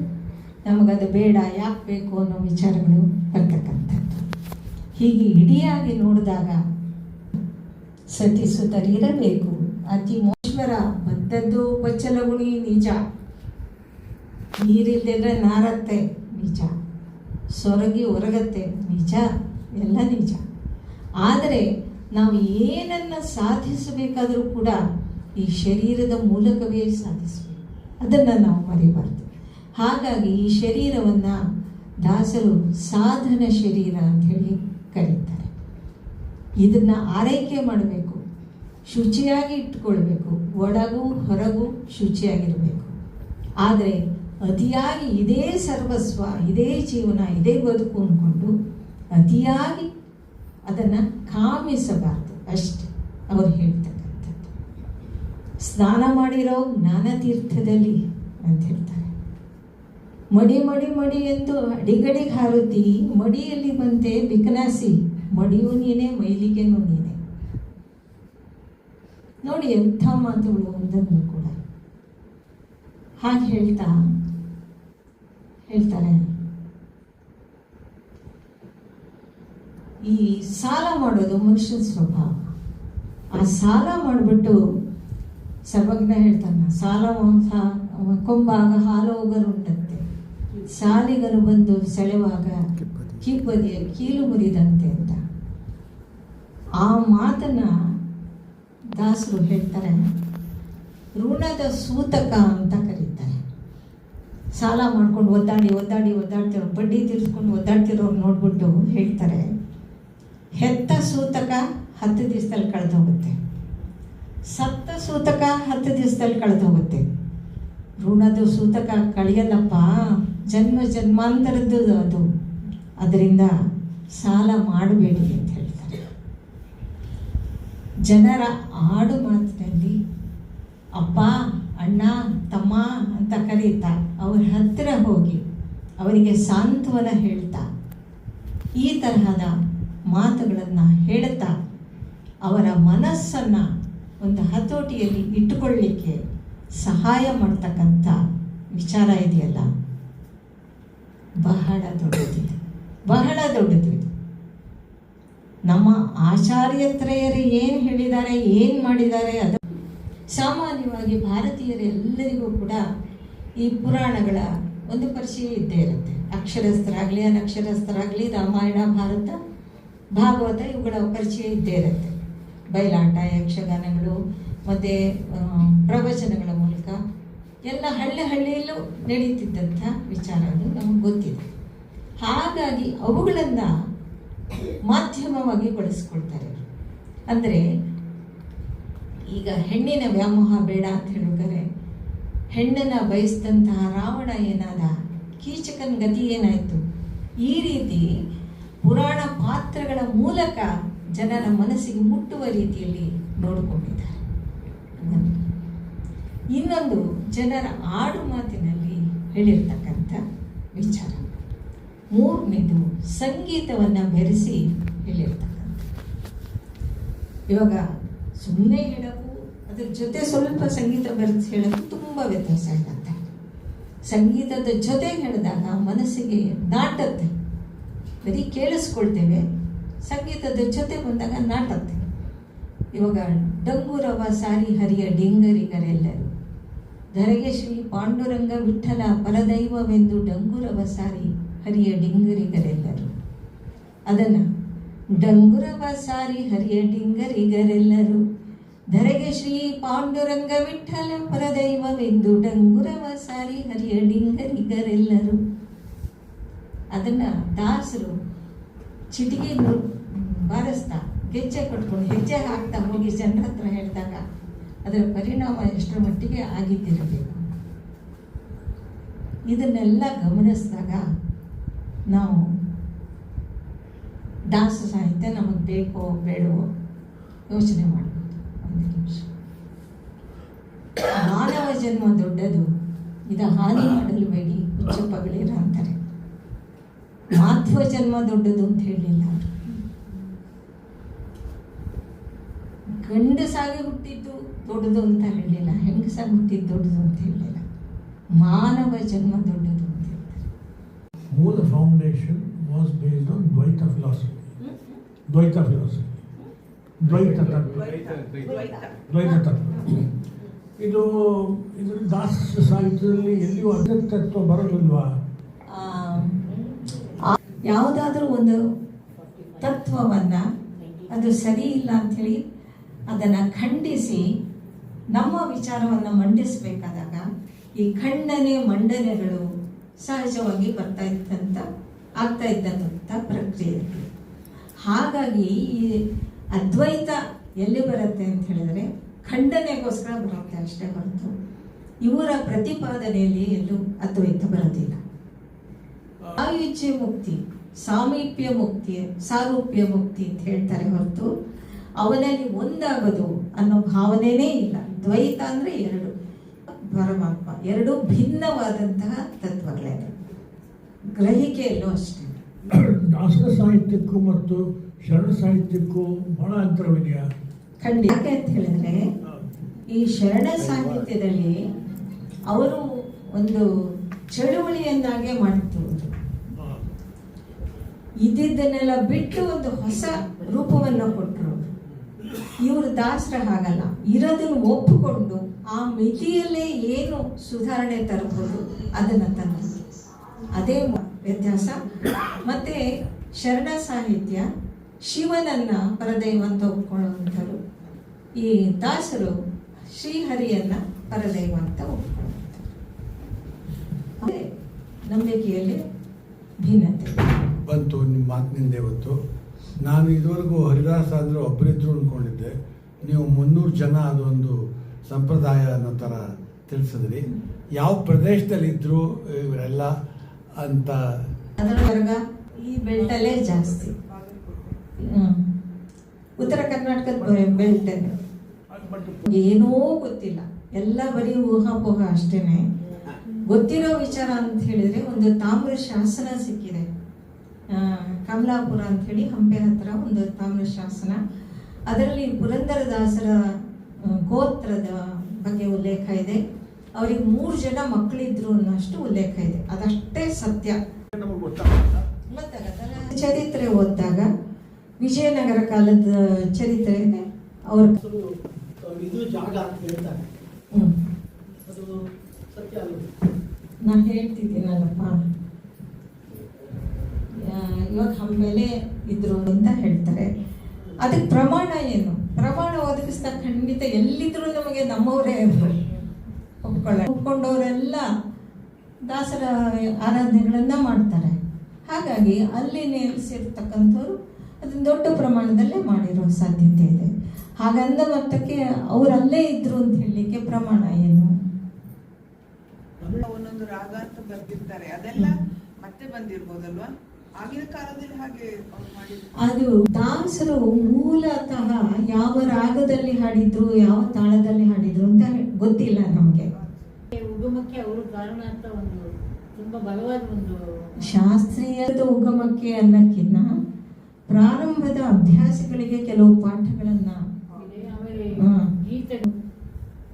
ನಮಗದು ಬೇಡ, ಯಾಕೆ ಬೇಕು ಅನ್ನೋ ವಿಚಾರಗಳು ಬರ್ತಕ್ಕಂಥದ್ದು. ಹೀಗೆ ಇಡಿಯಾಗಿ ನೋಡಿದಾಗ ಸತಿಸುತ್ತರಿರಬೇಕು, ಅತಿ ಮೋಶ್ವರ ಬಂದದ್ದು ಬಚ್ಚಲಗುಣಿ ನಿಜ, ನೀರಿಲ್ದಿದ್ರೆ ನಾರತ್ತೆ ನಿಜ, ಸೊರಗಿ ಹೊರಗತ್ತೆ ನಿಜ, ಎಲ್ಲ ನಿಜ. ಆದರೆ ನಾವು ಏನನ್ನು ಸಾಧಿಸಬೇಕಾದರೂ ಕೂಡ ಈ ಶರೀರದ ಮೂಲಕವೇ ಸಾಧಿಸಬೇಕು, ಅದನ್ನು ನಾವು ಮರಿಬಾರ್ದು. ಹಾಗಾಗಿ ಈ ಶರೀರವನ್ನು ದಾಸರು ಸಾಧನ ಶರೀರ ಅಂತ ಹೇಳಿ ಕರೀತಾರೆ. ಇದನ್ನು ಆರೈಕೆ ಮಾಡಬೇಕು, ಶುಚಿಯಾಗಿ ಇಟ್ಕೊಳ್ಬೇಕು, ಒಳಗೂ ಹೊರಗೂ ಶುಚಿಯಾಗಿರಬೇಕು. ಆದರೆ ಅತಿಯಾಗಿ ಇದೇ ಸರ್ವಸ್ವ, ಇದೇ ಜೀವನ, ಇದೇ ಬದುಕು ಅಂದ್ಕೊಂಡು ಅತಿಯಾಗಿ ಅದನ್ನು ಕಾಮಿಸಬಾರ್ದು ಅಷ್ಟೆ ಅವರು ಹೇಳ್ತಕ್ಕಂಥದ್ದು. ಸ್ನಾನ ಮಾಡಿರೋ ಜ್ಞಾನ ತೀರ್ಥದಲ್ಲಿ ಅಂತ ಹೇಳ್ತಾರೆ. ಮಡಿ ಮಡಿ ಮಡಿ ಎಂದು ಅಡಿಗಡಿಗೆ ಹಾರುತ್ತಿ, ಮಡಿಯಲ್ಲಿ ಬಂತೆ ಬಿಕನಾಸಿ, ಮಡಿಯೂ ನೀನೇ ಮೈಲಿಗೆನೂ ನೀನೆ. ನೋಡಿ ಎಂಥ ಮಾತುಗಳು ಒಂದನ್ನು ಕೂಡ. ಹಾಗೆ ಹೇಳ್ತಾರೆ, ಈ ಸಾಲ ಮಾಡೋದು ಮನುಷ್ಯನ ಸ್ವಭಾವ. ಆ ಸಾಲ ಮಾಡಿಬಿಟ್ಟು ಸರ್ವಜ್ಞ ಹೇಳ್ತಾನೆ, ಸಾಲ ಕೊಂಬಾಗ ಹಾಲೋಗರುಂಟಂತೆ, ಸಾಲಿಗರು ಬಂದು ಸೆಳೆವಾಗ ಕಿಬ್ಬದಿಯ ಕೀಲು ಮುರಿದಂತೆ ಅಂತ. ಆ ಮಾತನ್ನ ದಾಸರು ಹೇಳ್ತಾರೆ. ಋಣದ ಸೂತಕ ಅಂತ ಕರೀತಾರೆ. ಸಾಲ ಮಾಡ್ಕೊಂಡು ಒದ್ದಾಡ್ತಿರೋ, ಬಡ್ಡಿ ತೀರಿಸ್ಕೊಂಡು ಒದ್ದಾಡ್ತಿರೋರು ನೋಡ್ಬಿಟ್ಟು ಹೇಳ್ತಾರೆ, ಹೆತ್ತ ಸೂತಕ 10 ದಿವಸದಲ್ಲಿ ಕಳೆದೋಗುತ್ತೆ, ಸತ್ತ ಸೂತಕ 10 ದಿವಸದಲ್ಲಿ ಕಳೆದೋಗುತ್ತೆ. ಋಣದ ಸೂತಕ ಕಳೆಯಲ್ಲಪ್ಪ, ಜನ್ಮಾಂತರದ್ದು ಅದು. ಅದರಿಂದ ಸಾಲ ಮಾಡಬೇಡಿ ಅಂತ ಹೇಳ್ತಾರೆ. ಜನರ ಆಡು ಮಾತಿನಲ್ಲಿ ಅಪ್ಪ, ಅಣ್ಣ, ತಮ್ಮ ಅಂತ ಕರೀತಾ ಅವ್ರ ಹತ್ತಿರ ಹೋಗಿ ಅವರಿಗೆ ಸಾಂತ್ವನ ಹೇಳ್ತಾ, ಈ ತರಹದ ಮಾತುಗಳನ್ನು ಹೇಳ್ತಾ ಅವರ ಮನಸ್ಸನ್ನು ಒಂದು ಹತೋಟಿಯಲ್ಲಿ ಇಟ್ಟುಕೊಳ್ಳಿಕ್ಕೆ ಸಹಾಯ ಮಾಡ್ತಕ್ಕಂಥ ವಿಚಾರ ಇದೆಯಲ್ಲ, ಬಹಳ ದೊಡ್ಡದಿದೆ, ಬಹಳ ದೊಡ್ಡದು ಇದು. ನಮ್ಮ ಆಚಾರ್ಯತ್ರಯರು ಏನು ಹೇಳಿದ್ದಾರೆ, ಏನು ಮಾಡಿದ್ದಾರೆ, ಅದು ಸಾಮಾನ್ಯವಾಗಿ ಭಾರತೀಯರೆಲ್ಲರಿಗೂ ಕೂಡ ಈ ಪುರಾಣಗಳ ಒಂದು ಪರಿಚಯ ಇದ್ದೇ ಇರುತ್ತೆ. ಅಕ್ಷರಸ್ಥರಾಗಲಿ ಅನಕ್ಷರಸ್ಥರಾಗಲಿ ರಾಮಾಯಣ, ಭಾರತ, ಭಾಗವತ ಇವುಗಳ ಪರಿಚಯ ಇದ್ದೇ ಇರುತ್ತೆ. ಬಯಲಾಟ, ಯಕ್ಷಗಾನಗಳು ಮತ್ತು ಪ್ರವಚನಗಳ ಮೂಲಕ ಎಲ್ಲ ಹಳ್ಳಿಯಲ್ಲೂ ನಡೀತಿದ್ದಂಥ ವಿಚಾರ ಅದು ನಮಗೆ ಗೊತ್ತಿದೆ. ಹಾಗಾಗಿ ಅವುಗಳನ್ನು ಮಾಧ್ಯಮವಾಗಿ ಬಳಸ್ಕೊಳ್ತಾರೆ. ಅಂದರೆ ಈಗ ಹೆಣ್ಣಿನ ವ್ಯಾಮೋಹ ಬೇಡ ಅಂತ ಹೇಳ್ಬೇಕಾದ್ರೆ, ಹೆಣ್ಣನ್ನು ಬಯಸಿದಂತಹ ರಾವಣ ಏನಾದ, ಕೀಚಕನ ಗತಿ ಏನಾಯಿತು, ಈ ರೀತಿ ಪುರಾಣ ಪಾತ್ರಗಳ ಮೂಲಕ ಜನರ ಮನಸ್ಸಿಗೆ ಮುಟ್ಟುವ ರೀತಿಯಲ್ಲಿ ನೋಡಿಕೊಂಡಿದ್ದಾರೆ. ಇನ್ನೊಂದು, ಜನರ ಆಡು ಮಾತಿನಲ್ಲಿ ಹೇಳಿರ್ತಕ್ಕಂಥ ವಿಚಾರ. ಮೂರನೇದು, ಸಂಗೀತವನ್ನು ಬೆರೆಸಿ ಹೇಳಿರ್ತಕ್ಕಂಥ. ಇವಾಗ ಸುಮ್ಮನೆ ಹೇಳೋಕ್ಕೂ ಅದ್ರ ಜೊತೆ ಸ್ವಲ್ಪ ಸಂಗೀತ ಬೆರೆಸಿ ಹೇಳೋಕ್ಕೂ ತುಂಬ ವ್ಯತ್ಯಾಸ ಇರುತ್ತೆ. ಸಂಗೀತದ ಜೊತೆ ಹೇಳಿದಾಗ ಮನಸ್ಸಿಗೆ ನಾಟುತ್ತೆ, ಬರೀ ಕೇಳಿಸ್ಕೊಳ್ತೇವೆ. ಸಂಗೀತದ ಜೊತೆ ಬಂದಾಗ ನಾಟುತ್ತೆ. ಇವಾಗ ಡಂಗುರವ ಸಾರಿ ಹರಿಯ ಡಿಂಗರಿಗರೆಲ್ಲರೂ, ಧರೆಗೆ ಶ್ರೀ ಪಾಂಡುರಂಗ ವಿಠಲ ಪರದೈವವೆಂದು ಡಂಗುರವ ಸಾರಿ ಹರಿಯ ಡಿಂಗರಿಗರೆಲ್ಲರೂ. ಅದನ್ನು ಡಂಗುರವ ಸಾರಿ ಹರಿಯ ಡಿಂಗರಿಗರೆಲ್ಲರೂ, ಧರೆಗೆ ಶ್ರೀ ಪಾಂಡುರಂಗ ವಿಠಲ ಪರದೈವವೆಂದು ಡಂಗುರವ ಸಾರಿ ಹರಿಯ ಡಿಂಗರಿಗರೆಲ್ಲರೂ. ಅದನ್ನು ದಾಸರು ಚಿಟಿಕೆ ಬಾರಿಸ್ತಾ, ಗೆಜ್ಜೆ ಕಟ್ಕೊಂಡು ಹೆಜ್ಜೆ ಹಾಕ್ತಾ ಹೋಗಿ ಜನರ ಹತ್ರ ಹೇಳಿದಾಗ ಅದರ ಪರಿಣಾಮ ಎಷ್ಟರ ಮಟ್ಟಿಗೆ ಆಗಿದ್ದಿರಬೇಕು. ಇದನ್ನೆಲ್ಲ ಗಮನಿಸಿದಾಗ ನಾವು ದಾಸ ಸಾಹಿತ್ಯ ನಮಗೆ ಬೇಕೋ ಬೇಡವೋ ಯೋಚನೆ ಮಾಡ್ಬೋದು. ಒಂದು ನಿಮಿಷ. ಮಾನವ ಜನ್ಮ ದೊಡ್ಡದು, ಇದು ಹಾನಿ ಮಾಡಲು ಬೇಡಿ ಹುಚ್ಚಪ್ಪಗಳಿರ ಅಂತಾರೆ. ಮಾಧ್ವ ಜನ್ಮ ದೊಡ್ಡದು ಅಂತ ಹೇಳಲಿಲ್ಲ ಅವರು. ಗಂಡಸಾಗಿ ಹುಟ್ಟಿದ್ದು ದೊಡ್ಡದು ಅಂತ ಹೇಳಲಿಲ್ಲ, ಹೆಂಗಸಾಗಿ ಹುಟ್ಟಿದ್ದು ದೊಡ್ಡದು ಅಂತ ಹೇಳಲಿಲ್ಲ. ಮಾನವ ಜನ್ಮ ದೊಡ್ಡದು ಅಂತ ಹೇಳ್ತಾರೆ. Whole foundation was based on Dvaita philosophy. Dvaita philosophy. Dvaita ತತ್ವ. ಇದು ದಾಸ ಸಾಹಿತ್ಯದಲ್ಲಿ ಎಲ್ಲಿಯೂ ಅದ್ವೈತ ತತ್ವ ಬರೋದಿಲ್ವಾ? ಯಾವುದಾದ್ರೂ ಒಂದು ತತ್ವವನ್ನು ಅದು ಸರಿ ಇಲ್ಲ ಅಂಥೇಳಿ ಅದನ್ನು ಖಂಡಿಸಿ ನಮ್ಮ ವಿಚಾರವನ್ನು ಮಂಡಿಸಬೇಕಾದಾಗ ಈ ಖಂಡನೆ ಮಂಡನೆಗಳು ಸಹಜವಾಗಿ ಆಗ್ತಾ ಇದ್ದಂಥ ಪ್ರಕ್ರಿಯೆ. ಹಾಗಾಗಿ ಈ ಅದ್ವೈತ ಎಲ್ಲಿ ಬರುತ್ತೆ ಅಂತ ಹೇಳಿದ್ರೆ ಖಂಡನೆಗೋಸ್ಕರ ಬರುತ್ತೆ ಅಷ್ಟೇ ಹೊರತು ಇವರ ಪ್ರತಿಪಾದನೆಯಲ್ಲಿ ಎಲ್ಲೂ ಅದ್ವೈತ ಬರೋದಿಲ್ಲ. ಆಯುಜ್ಯ ಮುಕ್ತಿ, ಸಾಮೀಪ್ಯ ಮುಕ್ತಿ, ಸಾರೂಪ್ಯ ಮುಕ್ತಿ ಅಂತ ಹೇಳ್ತಾರೆ ಹೊರತು ಅವನಲ್ಲಿ ಒಂದಾಗೋದು ಅನ್ನೋ ಭಾವನೆನೇ ಇಲ್ಲ. ದ್ವೈತ ಅಂದರೆ ಎರಡು, ಪರಮಾತ್ಮ ಎರಡು ಭಿನ್ನವಾದಂತಹ ತತ್ವಗಳೇ. ಗ್ರಹಿಕೆಯಲ್ಲೂ ಅಷ್ಟೇ. ದಾಸ ಸಾಹಿತ್ಯಕ್ಕೂ ಮತ್ತು ಶರಣ ಸಾಹಿತ್ಯಕ್ಕೂ ಬಹಳ ಅಂತರವಿದೆಯಾ? ಖಂಡಿತ. ಯಾಕೆ ಅಂತ ಹೇಳಿದ್ರೆ ಈ ಶರಣ ಸಾಹಿತ್ಯದಲ್ಲಿ ಅವರು ಒಂದು ಚಳುವಳಿಯನ್ನಾಗೆ ಮಾಡ್ತಿದ್ರು. ಇದ್ದಿದ್ದನ್ನೆಲ್ಲ ಬಿಟ್ಟು ಒಂದು ಹೊಸ ರೂಪವನ್ನು ಕೊಟ್ಟರು. ಇವರು ದಾಸರ ಹಾಗಲ್ಲ, ಇರೋದನ್ನು ಒಪ್ಪಿಕೊಂಡು ಆ ಮಿತಿಯಲ್ಲೇ ಏನು ಸುಧಾರಣೆ ತರಬಹುದು ಅದನ್ನು ತಂದರು. ಅದೇ ವ್ಯತ್ಯಾಸ. ಮತ್ತೆ ಶರಣ ಸಾಹಿತ್ಯ ಶಿವನನ್ನ ಪರದೈವ ಅಂತ ಒಪ್ಕೊಳ್ಳುವಂಥರು, ಈ ದಾಸರು ಶ್ರೀಹರಿಯನ್ನ ಪರದೈವ ಅಂತ ಒಪ್ಕೊಳ್ಳುತ್ತೆ. ಅದೇ ನಂಬಿಕೆಯಲ್ಲಿ ಭಿನ್ನತೆ ಬಂತು ನಿಮ್ಮ ಮಾತಿನಿಂದ ಇವತ್ತು. ನಾನು ಇದುವರೆಗೂ ಹರಿದಾಸ ಅಂದರೆ ಒಬ್ಬರಿದ್ರು ಅಂದ್ಕೊಂಡಿದ್ದೆ, ನೀವು 300 ಜನ ಅದೊಂದು ಸಂಪ್ರದಾಯ ಅನ್ನೋ ಥರ ತಿಳಿಸಿದ್ರಿ. ಯಾವ ಪ್ರದೇಶದಲ್ಲಿ ಇದ್ರು ಇವರೆಲ್ಲ ಅಂತ? ಅದರವರೆಗ ಈ ಬೆಲ್ಟಲ್ಲೇ ಜಾಸ್ತಿ, ಉತ್ತರ ಕರ್ನಾಟಕದ ಬೆಲ್ಟಲ್ಲಿ ಏನೂ ಗೊತ್ತಿಲ್ಲ, ಎಲ್ಲ ಬರೀ ಊಹಾಪೋಹ ಅಷ್ಟೇನೆ. ಗೊತ್ತಿರೋ ವಿಚಾರ ಅಂತ ಹೇಳಿದ್ರೆ ಒಂದು ತಾಮ್ರ ಶಾಸನ ಸಿಕ್ಕಿದೆ, ಕಮಲಾಪುರ ಅಂತ ಹೇಳಿ ಹಂಪೆ ಹತ್ರ ಒಂದು ತಾಮ್ರ ಶಾಸನ. ಅದರಲ್ಲಿ ಪುರಂದರದಾಸರ ಗೋತ್ರದ ಬಗ್ಗೆ ಉಲ್ಲೇಖ ಇದೆ. ಅವರಿಗೆ 3 ಜನ ಮಕ್ಕಳಿದ್ರು ಅನ್ನೋಷ್ಟು ಉಲ್ಲೇಖ ಇದೆ. ಅದಷ್ಟೇ ಸತ್ಯ. ಚರಿತ್ರೆ ಓದಿದಾಗ ವಿಜಯನಗರ ಕಾಲದ ಚರಿತ್ರೆ ಅವ್ರ ಇದು ಜಾಗ ಅಂತ ಹೇಳ್ತಾರೆ, ಅದು ಸತ್ಯ ಅಲ್ಲ. ನಾನು ಹೇಳ್ತಿದ್ದೀನಲ್ಲಪ್ಪ, ಇವಾಗ ಹಂಪೆಲೆ ಇದ್ರು ಅಂತ ಹೇಳ್ತಾರೆ. ಅದಕ್ಕೆ ಪ್ರಮಾಣ ಏನು? ಪ್ರಮಾಣ ಒದಗಿಸ್ತಾ ಖಂಡಿತ ಎಲ್ಲಿದ್ರು ನಮಗೆ ನಮ್ಮವರೇ ಒಪ್ಕೊಂಡವರೆಲ್ಲ ದಾಸರ ಆರಾಧನೆಗಳನ್ನ ಮಾಡ್ತಾರೆ. ಹಾಗಾಗಿ ಅಲ್ಲಿ ನೆಲೆಸಿರ್ತಕ್ಕಂಥವ್ರು ಅದನ್ನ ದೊಡ್ಡ ಪ್ರಮಾಣದಲ್ಲೇ ಮಾಡಿರೋ ಸಾಧ್ಯತೆ ಇದೆ. ಹಾಗಂದ ಮಟ್ಟಕ್ಕೆ ಅವರಲ್ಲೇ ಇದ್ರು ಅಂತ ಹೇಳಲಿಕ್ಕೆ ಪ್ರಮಾಣ ಏನು? ಒಂದೊಂದು ರಾಗ ಅಂತ ಬರ್ದಿರ್ತಾರೆ, ಅದೆಲ್ಲ ಮತ್ತೆ ಬಂದಿರ್ಬೋದಲ್ವಾ? ಆಗಿನ ಕಾಲದಲ್ಲಿ ಹಾಗೆ ಮಾಡಿದ್ರು. ಅದು ದಾಸರು ಮೂಲತಃ ಯಾವ ರಾಗದಲ್ಲಿ ಹಾಡಿದ್ರು, ಯಾವ ತಾಳದಲ್ಲಿ ಹಾಡಿದ್ರು ಅಂತ ಗೊತ್ತಿಲ್ಲ ನಮ್ಗೆ. ಉಗಮಕ್ಕೆ ಅವರು ಕಾರಣ ಅಂತ ಒಂದು ತುಂಬಾ ಬಲವಾದ ಒಂದು ಶಾಸ್ತ್ರೀಯದ ಉಗಮಕ್ಕೆ ಅನ್ನಕ್ಕಿಂತ ಪ್ರಾರಂಭದ ಅಭ್ಯಾಸಗಳಿಗೆ ಕೆಲವು ಪಾಠಗಳನ್ನ, ಆಮೇಲೆ ಗೀತೆ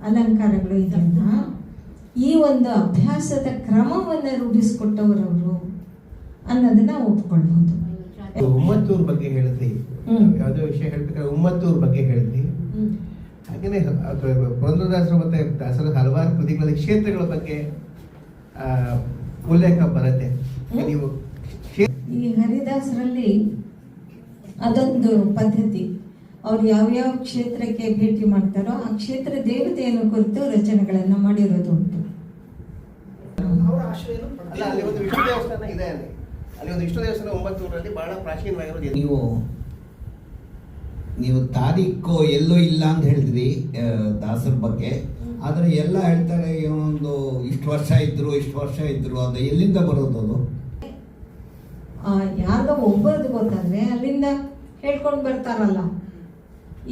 ಅಲಂಕಾರಗಳು ಇದೆಯಲ್ಲ, ಈ ಒಂದು ಅಭ್ಯಾಸದ ಕ್ರಮವನ್ನು ರೂಢಿಸಿಕೊಟ್ಟವರವರು ಅನ್ನೋದನ್ನ ಒಪ್ಕೊಳ್ಬಹುದು. ಉಮ್ಮತ್ತೂರ್ ಬಗ್ಗೆ ಹೇಳಿದ್ರಿ, ಯಾವುದೋ ವಿಷಯ ಹೇಳ್ಬೇಕಾದ್ರೆ ಉಮ್ಮತ್ತೂರ್ ಬಗ್ಗೆ ಹೇಳಿದ್ರಿ. ಹಾಗೇನೆ ಪುರಂದರದಾಸರು ಮತ್ತೆ ದಾಸರ ಹಲವಾರು ಕೃತಿಗಳಲ್ಲಿ ಕ್ಷೇತ್ರಗಳ ಬಗ್ಗೆ ಉಲ್ಲೇಖ ಬರುತ್ತೆ. ನೀವು ಈ ಹರಿದಾಸರಲ್ಲಿ ಅದೊಂದು ಪದ್ಧತಿ, ಅವ್ರು ಯಾವ್ಯಾವ ಕ್ಷೇತ್ರಕ್ಕೆ ಭೇಟಿ ಮಾಡ್ತಾರೋ ಆ ಕ್ಷೇತ್ರ ದೇವತೆಯನ್ನು ಕುರಿತು ರಚನೆಗಳನ್ನ ಮಾಡಿರೋದು ಉಂಟು. ಅವರ ಆಶ್ರಯನು ಅಲ್ಲ, ಅಲ್ಲಿ ಒಂದು ವಿಷ್ಣು ದೇವಸ್ಥಾನ ಇದೆ, ಅಲ್ಲಿ ಒಂದು ವಿಷ್ಣು ದೇವಸ್ಥಾನ ಉಮ್ಮತ್ತೂರಲ್ಲಿ ಬಹಳ ಪ್ರಾಚೀನವಾಗಿರೋದು. ನೀವು ತಾರೀಖು ಎಲ್ಲೂ ಇಲ್ಲ ಅಂತ ಹೇಳಿದ್ರಿ ದಾಸರ ಬಗ್ಗೆ, ಆದರೆ ಎಲ್ಲ ಹೇಳ್ತಾರೆ ಒಂದು ಇಷ್ಟು ವರ್ಷ ಇದ್ರು ಅದು ಎಲ್ಲಿಂದ ಬರೋದು? ಅದು ಯಾರ್ದೋ ಒಬ್ಬರದು ಗೊತ್ತಾದ್ರೆ ಅಲ್ಲಿಂದ ಹೇಳ್ಕೊಂಡು ಬರ್ತಾರಲ್ಲ,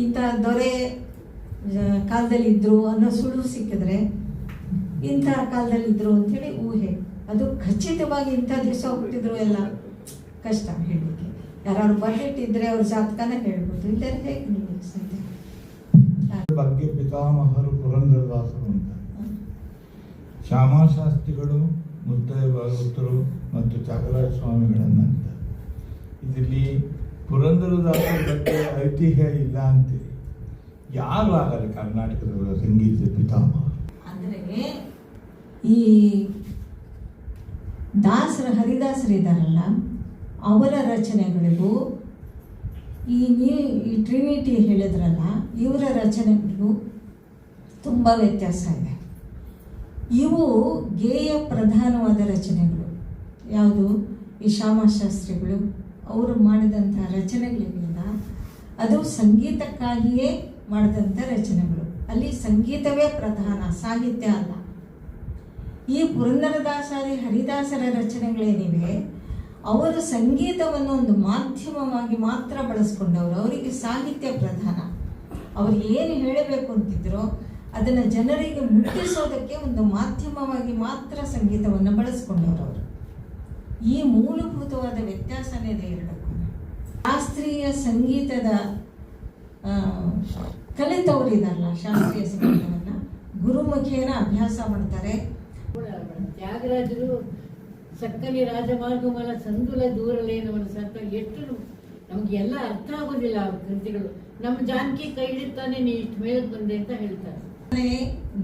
ಇಂಥ ದೊರೆ ಕಾಲದಲ್ಲಿ ಇದ್ರು ಅನ್ನೋ ಸುಳ್ಳು ಸಿಕ್ಕಿದ್ರೆ ಇಂಥ ಕಾಲದಲ್ಲಿ ಇದ್ರು ಅಂತೇಳಿ ಊಹೆ. ಅದು ಖಚಿತವಾಗಿ ಇಂಥ ದಿವಸ ಹುಟ್ಟಿದ್ರು ಎಲ್ಲ ಕಷ್ಟ ಹೇಳಲಿಕ್ಕೆ. ಯಾರು ಬರ್ಲಿಟ್ಟಿದ್ರೆ ಅವ್ರ ಜಾತಕನ ಹೇಳ್ಬೋದು, ಇಲ್ಲದ್ರೆ ಹೇಗೆ ನಿಮಗೆ ಸಾಧ್ಯ? ಬಗ್ಗೆ ಪಿತಾಮಹರು ಪುರಂದರದಾಸರು ಅಂತ, ಶ್ಯಾಮಾಶಾಸ್ತ್ರಿಗಳು, ಮುದ್ದಯ್ಯ ಭಾಗವತರು ಮತ್ತು ತ್ಯಾಗರಾಜ ಸ್ವಾಮಿಗಳನ್ನಂತ. ಇದರಲ್ಲಿ ಪುರಂದರದಾಸರ ಬಗ್ಗೆ ಐತಿಹ್ಯ ಇಲ್ಲ ಅಂತೀರಿ. ಯಾರು ಆಗಲ್ಲ ಕರ್ನಾಟಕದ ಸಂಗೀತ ಪಿತಾಮಹ ಅಂದರೆ ಈ ಹರಿದಾಸರಿದ್ದಾರಲ್ಲ, ಅವರ ರಚನೆಗಳಿಗೂ ಈ ಟ್ರಿನಿಟಿ ಹೇಳಿದ್ರಲ್ಲ, ಇವರ ರಚನೆಗಳಿಗೂ ತುಂಬ ವ್ಯತ್ಯಾಸ ಇದೆ. ಇವು ಗೇಯ ಪ್ರಧಾನವಾದ ರಚನೆಗಳು. ಯಾವುದು? ಈ ಶ್ಯಾಮಶಾಸ್ತ್ರಿಗಳು ಅವರು ಮಾಡಿದಂಥ ರಚನೆಗಳಿಂದ ಅದು ಸಂಗೀತಕ್ಕಾಗಿಯೇ ಮಾಡಿದಂಥ ರಚನೆಗಳು. ಅಲ್ಲಿ ಸಂಗೀತವೇ ಪ್ರಧಾನ, ಸಾಹಿತ್ಯ ಅಲ್ಲ. ಈ ಪುರಂದರದಾಸಾದಿ ಹರಿದಾಸರ ರಚನೆಗಳೇನಿವೆ, ಅವರು ಸಂಗೀತವನ್ನು ಒಂದು ಮಾಧ್ಯಮವಾಗಿ ಮಾತ್ರ ಬಳಸ್ಕೊಂಡವರು. ಅವರಿಗೆ ಸಾಹಿತ್ಯ ಪ್ರಧಾನ. ಅವ್ರು ಏನು ಹೇಳಬೇಕು ಅಂತಿದ್ರೋ ಅದನ್ನು ಜನರಿಗೆ ಮುಟ್ಟಿಸೋದಕ್ಕೆ ಒಂದು ಮಾಧ್ಯಮವಾಗಿ ಮಾತ್ರ ಸಂಗೀತವನ್ನು ಬಳಸ್ಕೊಂಡವರು ಅವರು. ಈ ಮೂಲಭೂತವಾದ ವ್ಯತ್ಯಾಸನೇ ಇದೆ ಎರಡಕ್ಕೂ. ಶಾಸ್ತ್ರೀಯ ಸಂಗೀತದ ಕಲಿತವರಿದಾರಲ್ಲ, ಶಾಸ್ತ್ರೀಯ ಸಂಗೀತವನ್ನು ಗುರುಮುಖೇನ ಅಭ್ಯಾಸ ಮಾಡ್ತಾರೆ. ತ್ಯಾಗರಾಜರು ಸಕ್ಕಲಿ ರಾಜಮಾರ್ಗಮಲ ಸಂದುಲ ದೂರಲೇನವನ ಸತ್ತ ಎಷ್ಟು ನಮ್ಗೆ ಎಲ್ಲ ಅರ್ಥ ಆಗೋದಿಲ್ಲ ಅವ್ರ ಕೃತಿಗಳು. ನಮ್ಮ ಜಾನಕಿ ಕೈ ಹಿಡಿತಾನೆ ನೀ ಇಷ್ಟು ಮೇಲಕ್ಕೆ ಬಂದೆ ಅಂತ ಹೇಳ್ತಾರೆ.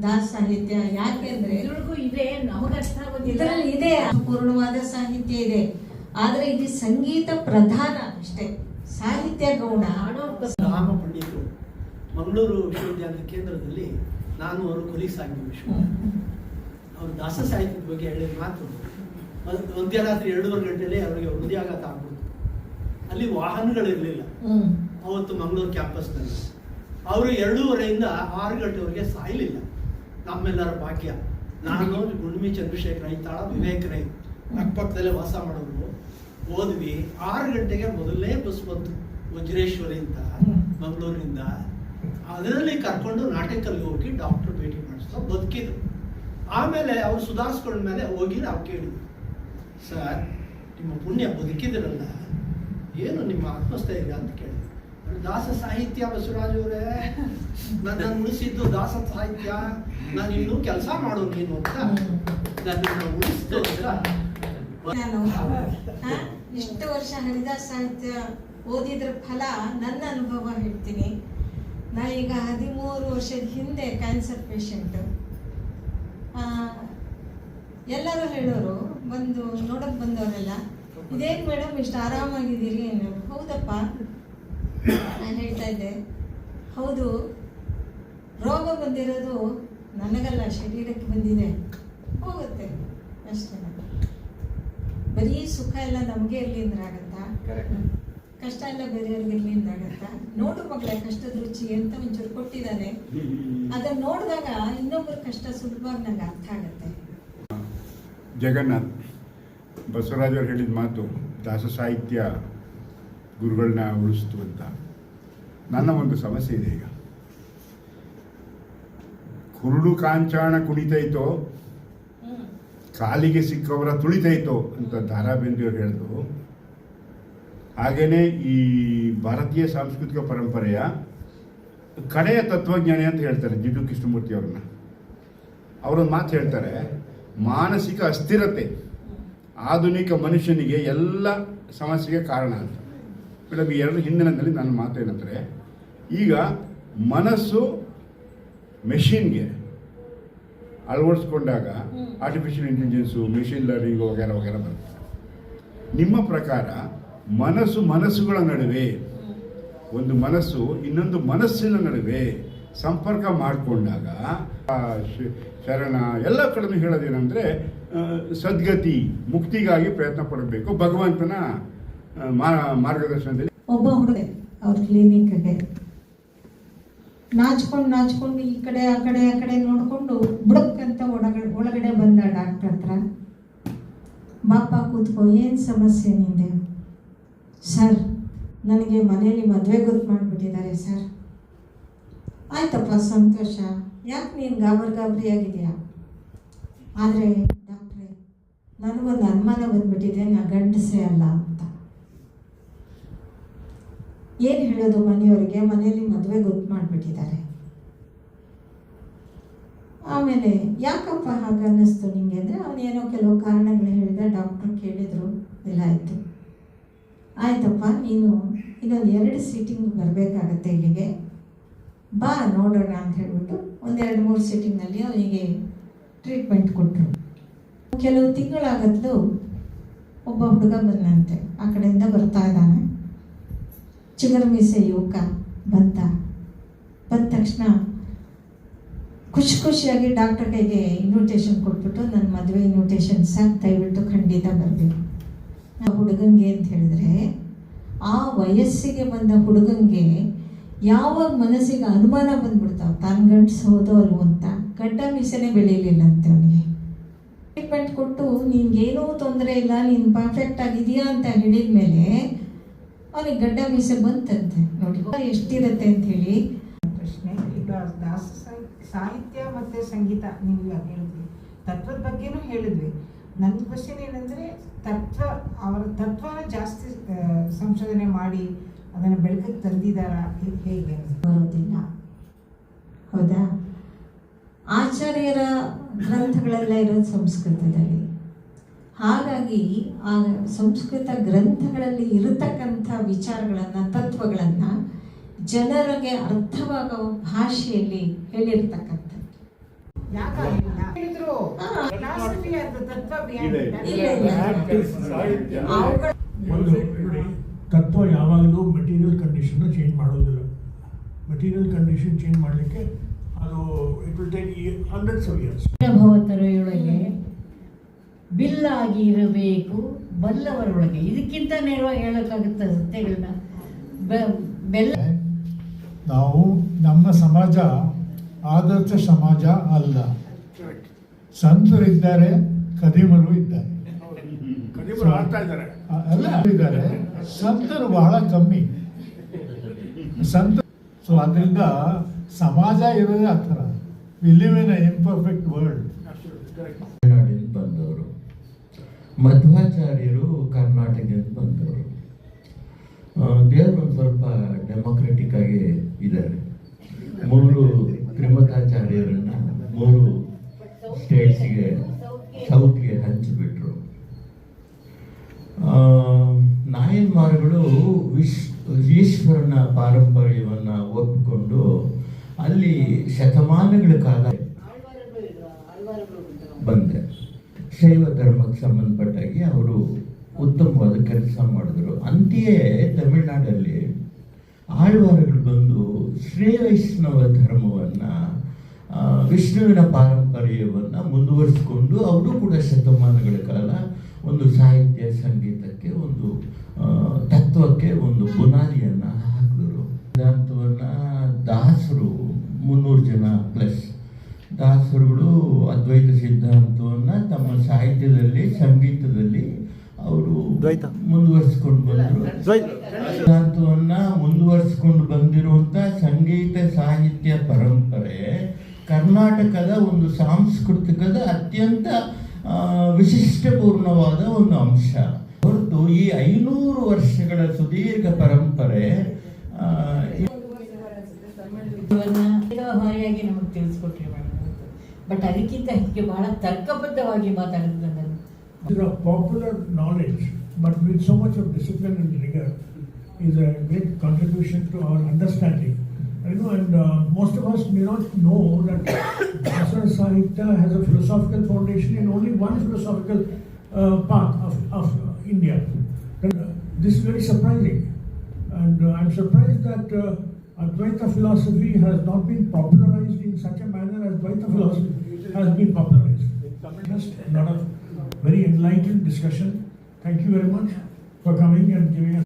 ದಾಸ ಸಾಹಿತ್ಯ ಯಾಕೆಂದ್ರೆ ಇದ್ರೊಳಗೂ ಇದೆ, ನಮಗೆ ಅರ್ಥ ಆಗೋದಿಲ್ಲ. ಇದರಲ್ಲಿ ಇದೆ, ಪೂರ್ಣವಾದ ಸಾಹಿತ್ಯ ಇದೆ, ಆದ್ರೆ ಇದು ಸಂಗೀತ ಪ್ರಧಾನ ಅಷ್ಟೇ, ಸಾಹಿತ್ಯ ಗೌಣ. ರಾಮ ಪಂಡಿತರು ಮಂಗಳೂರು ವಿಶ್ವವಿದ್ಯಾಲಯ ಕೇಂದ್ರದಲ್ಲಿ ನಾನು ಅವರು ಕೊಲೀಗ್ಸ್ ಆಗಿದ್ವಿ ವಿಶ್ವ. ಅವರು ದಾಸ ಸಾಹಿತ್ಯದ ಬಗ್ಗೆ ಹೇಳಿದ ಮಾತು ಮಧ್ಯರಾತ್ರಿ 2:30 ಗಂಟೆಯಲ್ಲಿ ಅವರಿಗೆ ಹೃದಯಾಘಾತ ಆಗ್ಬಿಡ್ತು. ಅಲ್ಲಿ ವಾಹನಗಳಿರಲಿಲ್ಲ ಅವತ್ತು ಮಂಗಳೂರು ಕ್ಯಾಂಪಸ್ನಲ್ಲಿ. ಅವರು 2:30ಯಿಂದ 6 ಗಂಟೆವರೆಗೆ ಸಾಯಲಿಲ್ಲ. ನಮ್ಮೆಲ್ಲರ ಭಾಗ್ಯ. ನಾನು ಗುಂಡ್ಮಿ ಚಂದ್ರಶೇಖರ್ ಐತಾಳ, ವಿವೇಕ್ ರೈ ಅಕ್ಕಪಕ್ಕದಲ್ಲೇ ವಾಸ ಮಾಡೋರು ಹೋದ್ವಿ. 6 ಗಂಟೆಗೆ ಮೊದಲನೇ ಬಸ್ ಬಂತು ವಜ್ರೇಶ್ವರಿ ಅಂತ ಮಂಗಳೂರಿನಿಂದ. ಅದರಲ್ಲಿ ಕರ್ಕೊಂಡು ನಾಟಕಲ್ಲಿ ಹೋಗಿ ಡಾಕ್ಟರ್ ಭೇಟಿ ಮಾಡಿಸ್ತಾ ಬದುಕಿದ್ರು. ಆಮೇಲೆ ಅವ್ರು ಸುಧಾರಿಸ್ಕೊಂಡ ಮೇಲೆ ಹೋಗಿ ನಾವು ಕೇಳಿದ್ವಿ, ಸರ್ ನಿಮ್ಮ ಪುಣ್ಯ ಬದುಕಿದ್ರಲ್ಲ, ಏನು ನಿಮ್ಮ ಆತ್ಮಸ್ಥೈರ್ಯ ಅಂತ ಕೇಳಿದ್ವಿ. ದಾಸ ಸಾಹಿತ್ಯ ಬಸವರಾಜ್ ಅವರೇ, ನನ್ನನ್ನು ಉಳಿಸಿದ್ದು ದಾಸ ಸಾಹಿತ್ಯ, ನಾನು ಇನ್ನೂ ಕೆಲಸ ಮಾಡೋ ನೀನು ಅಂತ ನನ್ನನ್ನು ಉಳಿಸಿದ್ದು ಅಂತ. ಇಷ್ಟು ವರ್ಷ ಹರಿದಾಸ ಸಾಹಿತ್ಯ ಓದಿದ್ರ ಫಲ ನನ್ನ ಅನುಭವ ಹೇಳ್ತೀನಿ. ನಾ ಈಗ 13 ವರ್ಷದ ಹಿಂದೆ ಕ್ಯಾನ್ಸರ್ ಪೇಷಂಟ್. ಎಲ್ಲರೂ ಹೇಳೋರು, ಬಂದು ನೋಡಕ್ ಬಂದವರೆಲ್ಲ, ಇದೇನು ಮೇಡಮ್ ಇಷ್ಟು ಆರಾಮಾಗಿದ್ದೀರಿ ಅನ್ನೋರು. ಹೌದಪ್ಪ, ನಾನು ಹೇಳ್ತಾ ಇದ್ದೆ, ಹೌದು, ರೋಗ ಬಂದಿರೋದು ನನಗಲ್ಲ, ಶರೀರಕ್ಕೆ ಬಂದಿದೆ, ಹೋಗುತ್ತೆ ಅಷ್ಟೇ. ಬರೀ ಸುಖ ಎಲ್ಲ ನಮಗೆ ಎಲ್ಲಿಂದ ಆಗತ್ತಾ? ಕಷ್ಟ ಎಲ್ಲ ಬೇರೆಯವ್ರಿಗೆ ಎಲ್ಲಿಂದ ಆಗತ್ತಾ? ನೋಡು ಮಗಳೇ, ಕಷ್ಟದ ರುಚಿ ಅಂತ ಒಂಚೂರು ಕೊಟ್ಟಿದ್ದಾನೆ. ಅದನ್ನ ನೋಡಿದಾಗ ಇನ್ನೊಬ್ಬರ ಕಷ್ಟ ಸುಲಭವಾಗಿ ನಂಗೆ ಅರ್ಥ ಆಗತ್ತೆ. ಜಗನ್ನಾಥ್ ಬಸವರಾಜವ್ರು ಹೇಳಿದ ಮಾತು, ದಾಸ ಸಾಹಿತ್ಯ ಗುರುಗಳನ್ನ ಉಳಿಸ್ತು ಅಂತ. ನನ್ನ ಒಂದು ಸಮಸ್ಯೆ ಇದೆ. ಈಗ ಕುರುಡು ಕಾಂಚಾಣ ಕುಣಿತೈತೋ, ಕಾಲಿಗೆ ಸಿಕ್ಕವರ ತುಳಿತೈತೋ ಅಂತ ದಾರಾಬೇಂದ್ರೆಯವರು ಹೇಳಿದ್ರು. ಹಾಗೇನೆ ಈ ಭಾರತೀಯ ಸಾಂಸ್ಕೃತಿಕ ಪರಂಪರೆಯ ಕಡೆಯ ತತ್ವಜ್ಞಾನಿ ಅಂತ ಹೇಳ್ತಾರೆ ಜಿಡ್ಡು ಕೃಷ್ಣಮೂರ್ತಿ ಅವ್ರನ್ನ. ಅವರೊಂದು ಮಾತು ಹೇಳ್ತಾರೆ, ಮಾನಸಿಕ ಅಸ್ಥಿರತೆ ಆಧುನಿಕ ಮನುಷ್ಯನಿಗೆ ಎಲ್ಲ ಸಮಸ್ಯೆಗೆ ಕಾರಣ ಅಂತ. ಮೇಡಮ್, ಈ ಎರಡು ಹಿಂದಿನಲ್ಲಿ ನನ್ನ ಮಾತು ಏನಂದರೆ, ಈಗ ಮನಸ್ಸು ಮೆಷಿನ್ಗೆ ಅಳವಡಿಸ್ಕೊಂಡಾಗ ಆರ್ಟಿಫಿಷಿಯಲ್ ಇಂಟೆಲಿಜೆನ್ಸು, ಮೆಷಿನ್ ಲರ್ನಿಂಗು ವಗೇರ ವಗೇರ ಬರುತ್ತೆ. ನಿಮ್ಮ ಪ್ರಕಾರ ಮನಸ್ಸುಗಳ ನಡುವೆ, ಒಂದು ಮನಸ್ಸು ಇನ್ನೊಂದು ಮನಸ್ಸಿನ ನಡುವೆ ಸಂಪರ್ಕ ಮಾಡಿಕೊಂಡಾಗ ಶರಣ ಎಲ್ಲ ಕಡೆನೂ ಹೇಳೋದೇನೆಂದರೆ, ಸದ್ಗತಿ ಮುಕ್ತಿಗಾಗಿ ಪ್ರಯತ್ನ ಪಡಬೇಕು ಭಗವಂತನ ಮಾರ್ಗದರ್ಶನದಲ್ಲಿ. ಒಬ್ಬ ಹುಡುಗ ಅವ್ರ ಕ್ಲಿನಿಕ್ಗೆ ನಾಚ್ಕೊಂಡು ಈ ಕಡೆ ಆ ಕಡೆ ನೋಡಿಕೊಂಡು ಬುಡಕ್ಕಂತ ಒಳಗಡೆ ಬಂದ ಡಾಕ್ಟರ್ ಹತ್ರ. ಬಾಪ ಕೂತ್ಕೋ, ಏನು ಸಮಸ್ಯೆ ನಿಂದೆ? ಸರ್, ನನಗೆ ಮನೆಯಲ್ಲಿ ಮದುವೆ ಗೊತ್ತು ಮಾಡಿಬಿಟ್ಟಿದ್ದಾರೆ ಸರ್. ಆಯ್ತಪ್ಪ, ಸಂತೋಷ. ಯಾಕೆ ನೀನು ಗಾಬರಿಯಾಗಿದೆಯಾ? ಆದರೆ ಡಾಕ್ಟ್ರೇ, ನನಗೊಂದು ಅನುಮಾನ ಬಂದ್ಬಿಟ್ಟಿದೆ, ನಾ ಗಂಡಸೇ ಅಲ್ಲ ಅಂತ. ಏನು ಹೇಳೋದು ಮನೆಯವರಿಗೆ? ಮನೆಯಲ್ಲಿ ಮದುವೆ ಗೊತ್ತು ಮಾಡಿಬಿಟ್ಟಿದ್ದಾರೆ. ಆಮೇಲೆ ಯಾಕಪ್ಪ ಹಾಗೆ ಅನ್ನಿಸ್ತು ನಿಮಗೆ ಅಂದರೆ, ಅವನೇನೋ ಕೆಲವು ಕಾರಣಗಳು ಹೇಳಿದ. ಡಾಕ್ಟ್ರು ಕೇಳಿದರು, ಎಲ್ಲ ಆಯಿತು. ಆಯ್ತಪ್ಪ, ನೀನು ಇನ್ನೊಂದು 2 ಸೀಟಿಂಗ್ ಬರಬೇಕಾಗತ್ತೆ ಇಲ್ಲಿಗೆ, ಬಾ ನೋಡೋಣ ಅಂತ ಹೇಳ್ಬಿಟ್ಟು ಒಂದು 2-3 ಸೀಟಿಂಗ್ನಲ್ಲಿ ಅವನಿಗೆ ಟ್ರೀಟ್ಮೆಂಟ್ ಕೊಟ್ಟರು. ಕೆಲವು ತಿಂಗಳಾಗದ್ದು ಒಬ್ಬ ಹುಡುಗ ಬಂದಂತೆ, ಆ ಕಡೆಯಿಂದ ಬರ್ತಾ ಇದ್ದಾನೆ. ಚಿಗುರು ಮೀಸೆ ಯುವಕ ಬಂದ ತಕ್ಷಣ ಖುಷಿಯಾಗಿ ಡಾಕ್ಟರ್ ಕೈಗೆ ಇನ್ವಿಟೇಷನ್ ಕೊಟ್ಬಿಟ್ಟು, ನನ್ನ ಮದುವೆ ಇನ್ವಿಟೇಷನ್ ಸರ್, ದಯವಿಟ್ಟು ಖಂಡಿತ ಬರಬೇಕು. ಹುಡುಗಂಗೆ ಅಂತ ಹೇಳಿದ್ರೆ, ಆ ವಯಸ್ಸಿಗೆ ಬಂದ ಹುಡುಗಂಗೆ ಯಾವಾಗ ಮನಸ್ಸಿಗೆ ಅನುಮಾನ ಬಂದ್ಬಿಡ್ತಾವ ತಾನು ಗಂಡಸು ಹೋದೋ ಅಲ್ವೋ ಅಂತ, ಗಡ್ಡ ಮೀಸೆನೇ ಬೆಳೀಲಿಲ್ಲ ಅಂತೆ ಅವನಿಗೆ. ಟ್ರೀಟ್ಮೆಂಟ್ ಕೊಟ್ಟು ನಿನ್ಗೇನೂ ತೊಂದರೆ ಇಲ್ಲ, ನೀನು ಪರ್ಫೆಕ್ಟ್ ಆಗಿದೆಯಾ ಅಂತ ಹೇಳಿದ ಮೇಲೆ ಅವನಿಗೆ ಗಡ್ಡ ಮೀಸೆ ಬಂತಂತೆ. ನೋಡಿ ಎಷ್ಟಿರುತ್ತೆ ಅಂತ ಹೇಳಿ. ಪ್ರಶ್ನೆ, ಈಗ ದಾಸ ಸಾಹಿತ್ಯ ಮತ್ತು ಸಂಗೀತ ನೀವು ಇವಾಗ ಹೇಳಿದ್ವಿ, ತತ್ವದ ಬಗ್ಗೆನೂ ಹೇಳಿದ್ವಿ. ನನ್ನ ಕ್ವಶನ್ ಏನಂದರೆ, ಅವರ ತತ್ವನ ಜಾಸ್ತಿ ಸಂಶೋಧನೆ ಮಾಡಿ ಅದನ್ನು ಬೆಳಕಿಗೆ ತಂದಿದ್ದಾರಾ, ಹೇಗೆ? ಬರೋದಿಲ್ಲ, ಹೌದಾ? ಆಚಾರ್ಯರ ಗ್ರಂಥಗಳೆಲ್ಲ ಇರೋದು ಸಂಸ್ಕೃತದಲ್ಲಿ. ಹಾಗಾಗಿ ಆ ಸಂಸ್ಕೃತ ಗ್ರಂಥಗಳಲ್ಲಿ ಇರತಕ್ಕಂಥ ವಿಚಾರಗಳನ್ನು, ತತ್ವಗಳನ್ನು ಜನರಿಗೆ ಅರ್ಥವಾಗುವ ಭಾಷೆಯಲ್ಲಿ ಹೇಳಿರ್ತಕ್ಕಂಥದ್ದು. ತತ್ವ ಯಾವಾಗಲೂ ಮೆಟೀರಿಯಲ್ ಕಂಡೀಷನ್ ಚೇಂಜ್ ಮಾಡೋದಿಲ್ಲ. ಮೆಟೀರಿಯಲ್ ಕಂಡೀಷನ್ ಚೇಂಜ್ ಮಾಡಲಿಕ್ಕೆ It will take hundreds of years. ಭವತರೊಳಗೆ ಬಿಲ್ಲಾಗಿ ಇರಬೇಕು ಬಲ್ಲವರೊಳಗೆ. ಇದಕ್ಕಿಂತ ನೇರವಾಗಿ ಹೇಳಕ್ಕಾಗುತ್ತ ಸತ್ಯಗಳನ್ನ? ಬೆಲ್ಲ ನಾವು ನಮ್ಮ ಸಮಾಜ ಆದರ್ಶ ಸಮಾಜ ಅಲ್ಲ. ಸಂತರಿದ್ದಾರೆ, ಕದಿಮರು ಇದ್ದಾರೆ. ಕದಿಮರು ಆಡ್ತಾ ಇದ್ದಾರೆ ಎಲ್ಲ ಇದ್ದಾರೆ, ಸಂತರು ಬಹಳ ಕಮ್ಮಿ. ಸಂತ ಸೊ ಅದರಿಂದ ಸಮಾಜ ಇರೋದೇ ಆ ಥರ. We live in a imperfect world. ತಮಿಳುನಾಡಿಂದ ಬಂದವರು, ಮಧ್ವಾಚಾರ್ಯರು ಕರ್ನಾಟಕದಿಂದ ಬಂದವರು. ದೇವರು ಒಂದು ಸ್ವಲ್ಪ ಡೆಮೊಕ್ರೆಟಿಕ್ ಆಗಿ ಇದ್ದಾರೆ. 3 ತ್ರಿಮತಾಚಾರ್ಯರನ್ನ 3 ಸ್ಟೇಟ್ಸ್ಗೆ ಸೌತ್ಗೆ ಹಂಚಿಬಿಟ್ರು. ನಾಯನ್ಮಾರ್ಗಳು ಈಶ್ವರನ ಪಾರಂಪರ್ಯವನ್ನು ಒಪ್ಪಿಕೊಂಡು ಅಲ್ಲಿ ಶತಮಾನಗಳ ಕಾಲ ಬಂದೆ. ಶೈವ ಧರ್ಮಕ್ಕೆ ಸಂಬಂಧಪಟ್ಟಾಗಿ ಅವರು ಉತ್ತಮವಾದ ಕೆಲಸ ಮಾಡಿದ್ರು. ಅಂತೆಯೇ ತಮಿಳುನಾಡಲ್ಲಿ ಆಳ್ವಾರಗಳು ಬಂದು ಶ್ರೀ ವೈಷ್ಣವ ಧರ್ಮವನ್ನು, ವಿಷ್ಣುವಿನ ಪಾರಂಪರ್ಯವನ್ನು ಮುಂದುವರಿಸಿಕೊಂಡು ಅವರು ಕೂಡ ಶತಮಾನಗಳ ಕಾಲ ಒಂದು ಸಾಹಿತ್ಯ ಸಂಗೀತಕ್ಕೆ, ಒಂದು ತತ್ವಕ್ಕೆ ಒಂದು ಬುನಾದಿಯನ್ನು ಹಾಕಿದ್ರು. ಸಿದ್ಧಾಂತವನ್ನು ದಾಸರು 300 ಜನ ಪ್ಲಸ್ ದಾಸರುಗಳು ಅದ್ವೈತ ಸಿದ್ಧಾಂತವನ್ನು ತಮ್ಮ ಸಾಹಿತ್ಯದಲ್ಲಿ, ಸಂಗೀತದಲ್ಲಿ ಅವರು ಮುಂದುವರಿಸ್ಕೊಂಡು ಬಂದರು. ಸಿದ್ಧಾಂತವನ್ನು ಮುಂದುವರಿಸ್ಕೊಂಡು ಬಂದಿರುವಂಥ ಸಂಗೀತ ಸಾಹಿತ್ಯ ಪರಂಪರೆ ಕರ್ನಾಟಕದ ಒಂದು ಸಾಂಸ್ಕೃತಿಕದ ಅತ್ಯಂತ ವಿಶಿಷ್ಟಪೂರ್ಣವಾದ ಒಂದು ಅಂಶ ಹೊರತು ಈ 500 ವರ್ಷಗಳ ಸುದೀರ್ಘ ಪರಂಪರೆ ಹೊರೆಯಾಗಿ ನಮಗೆ ತಿಳಿಸ್ಕೊಟ್ರಿ ಮೇಡಮ್. ಬಟ್ ಅದಕ್ಕಿಂತ ಹೆಚ್ಚಿಗೆ ಬಹಳ ತರ್ಕಬದ್ಧವಾಗಿ ಮಾತಾಡಿದ್ರು ನಾನು. Of popular knowledge, but with so much of discipline and rigor, is a great contribution to our understanding. And most of us may not know that Dasa Sahitya has a philosophical foundation in only one philosophical path of India. This is very surprising, and I'm surprised that Advaita philosophy has not been popularized in such a manner as Dvaita philosophy has been popularized. Just a lot of very enlightened discussion. Thank you very much for coming and giving us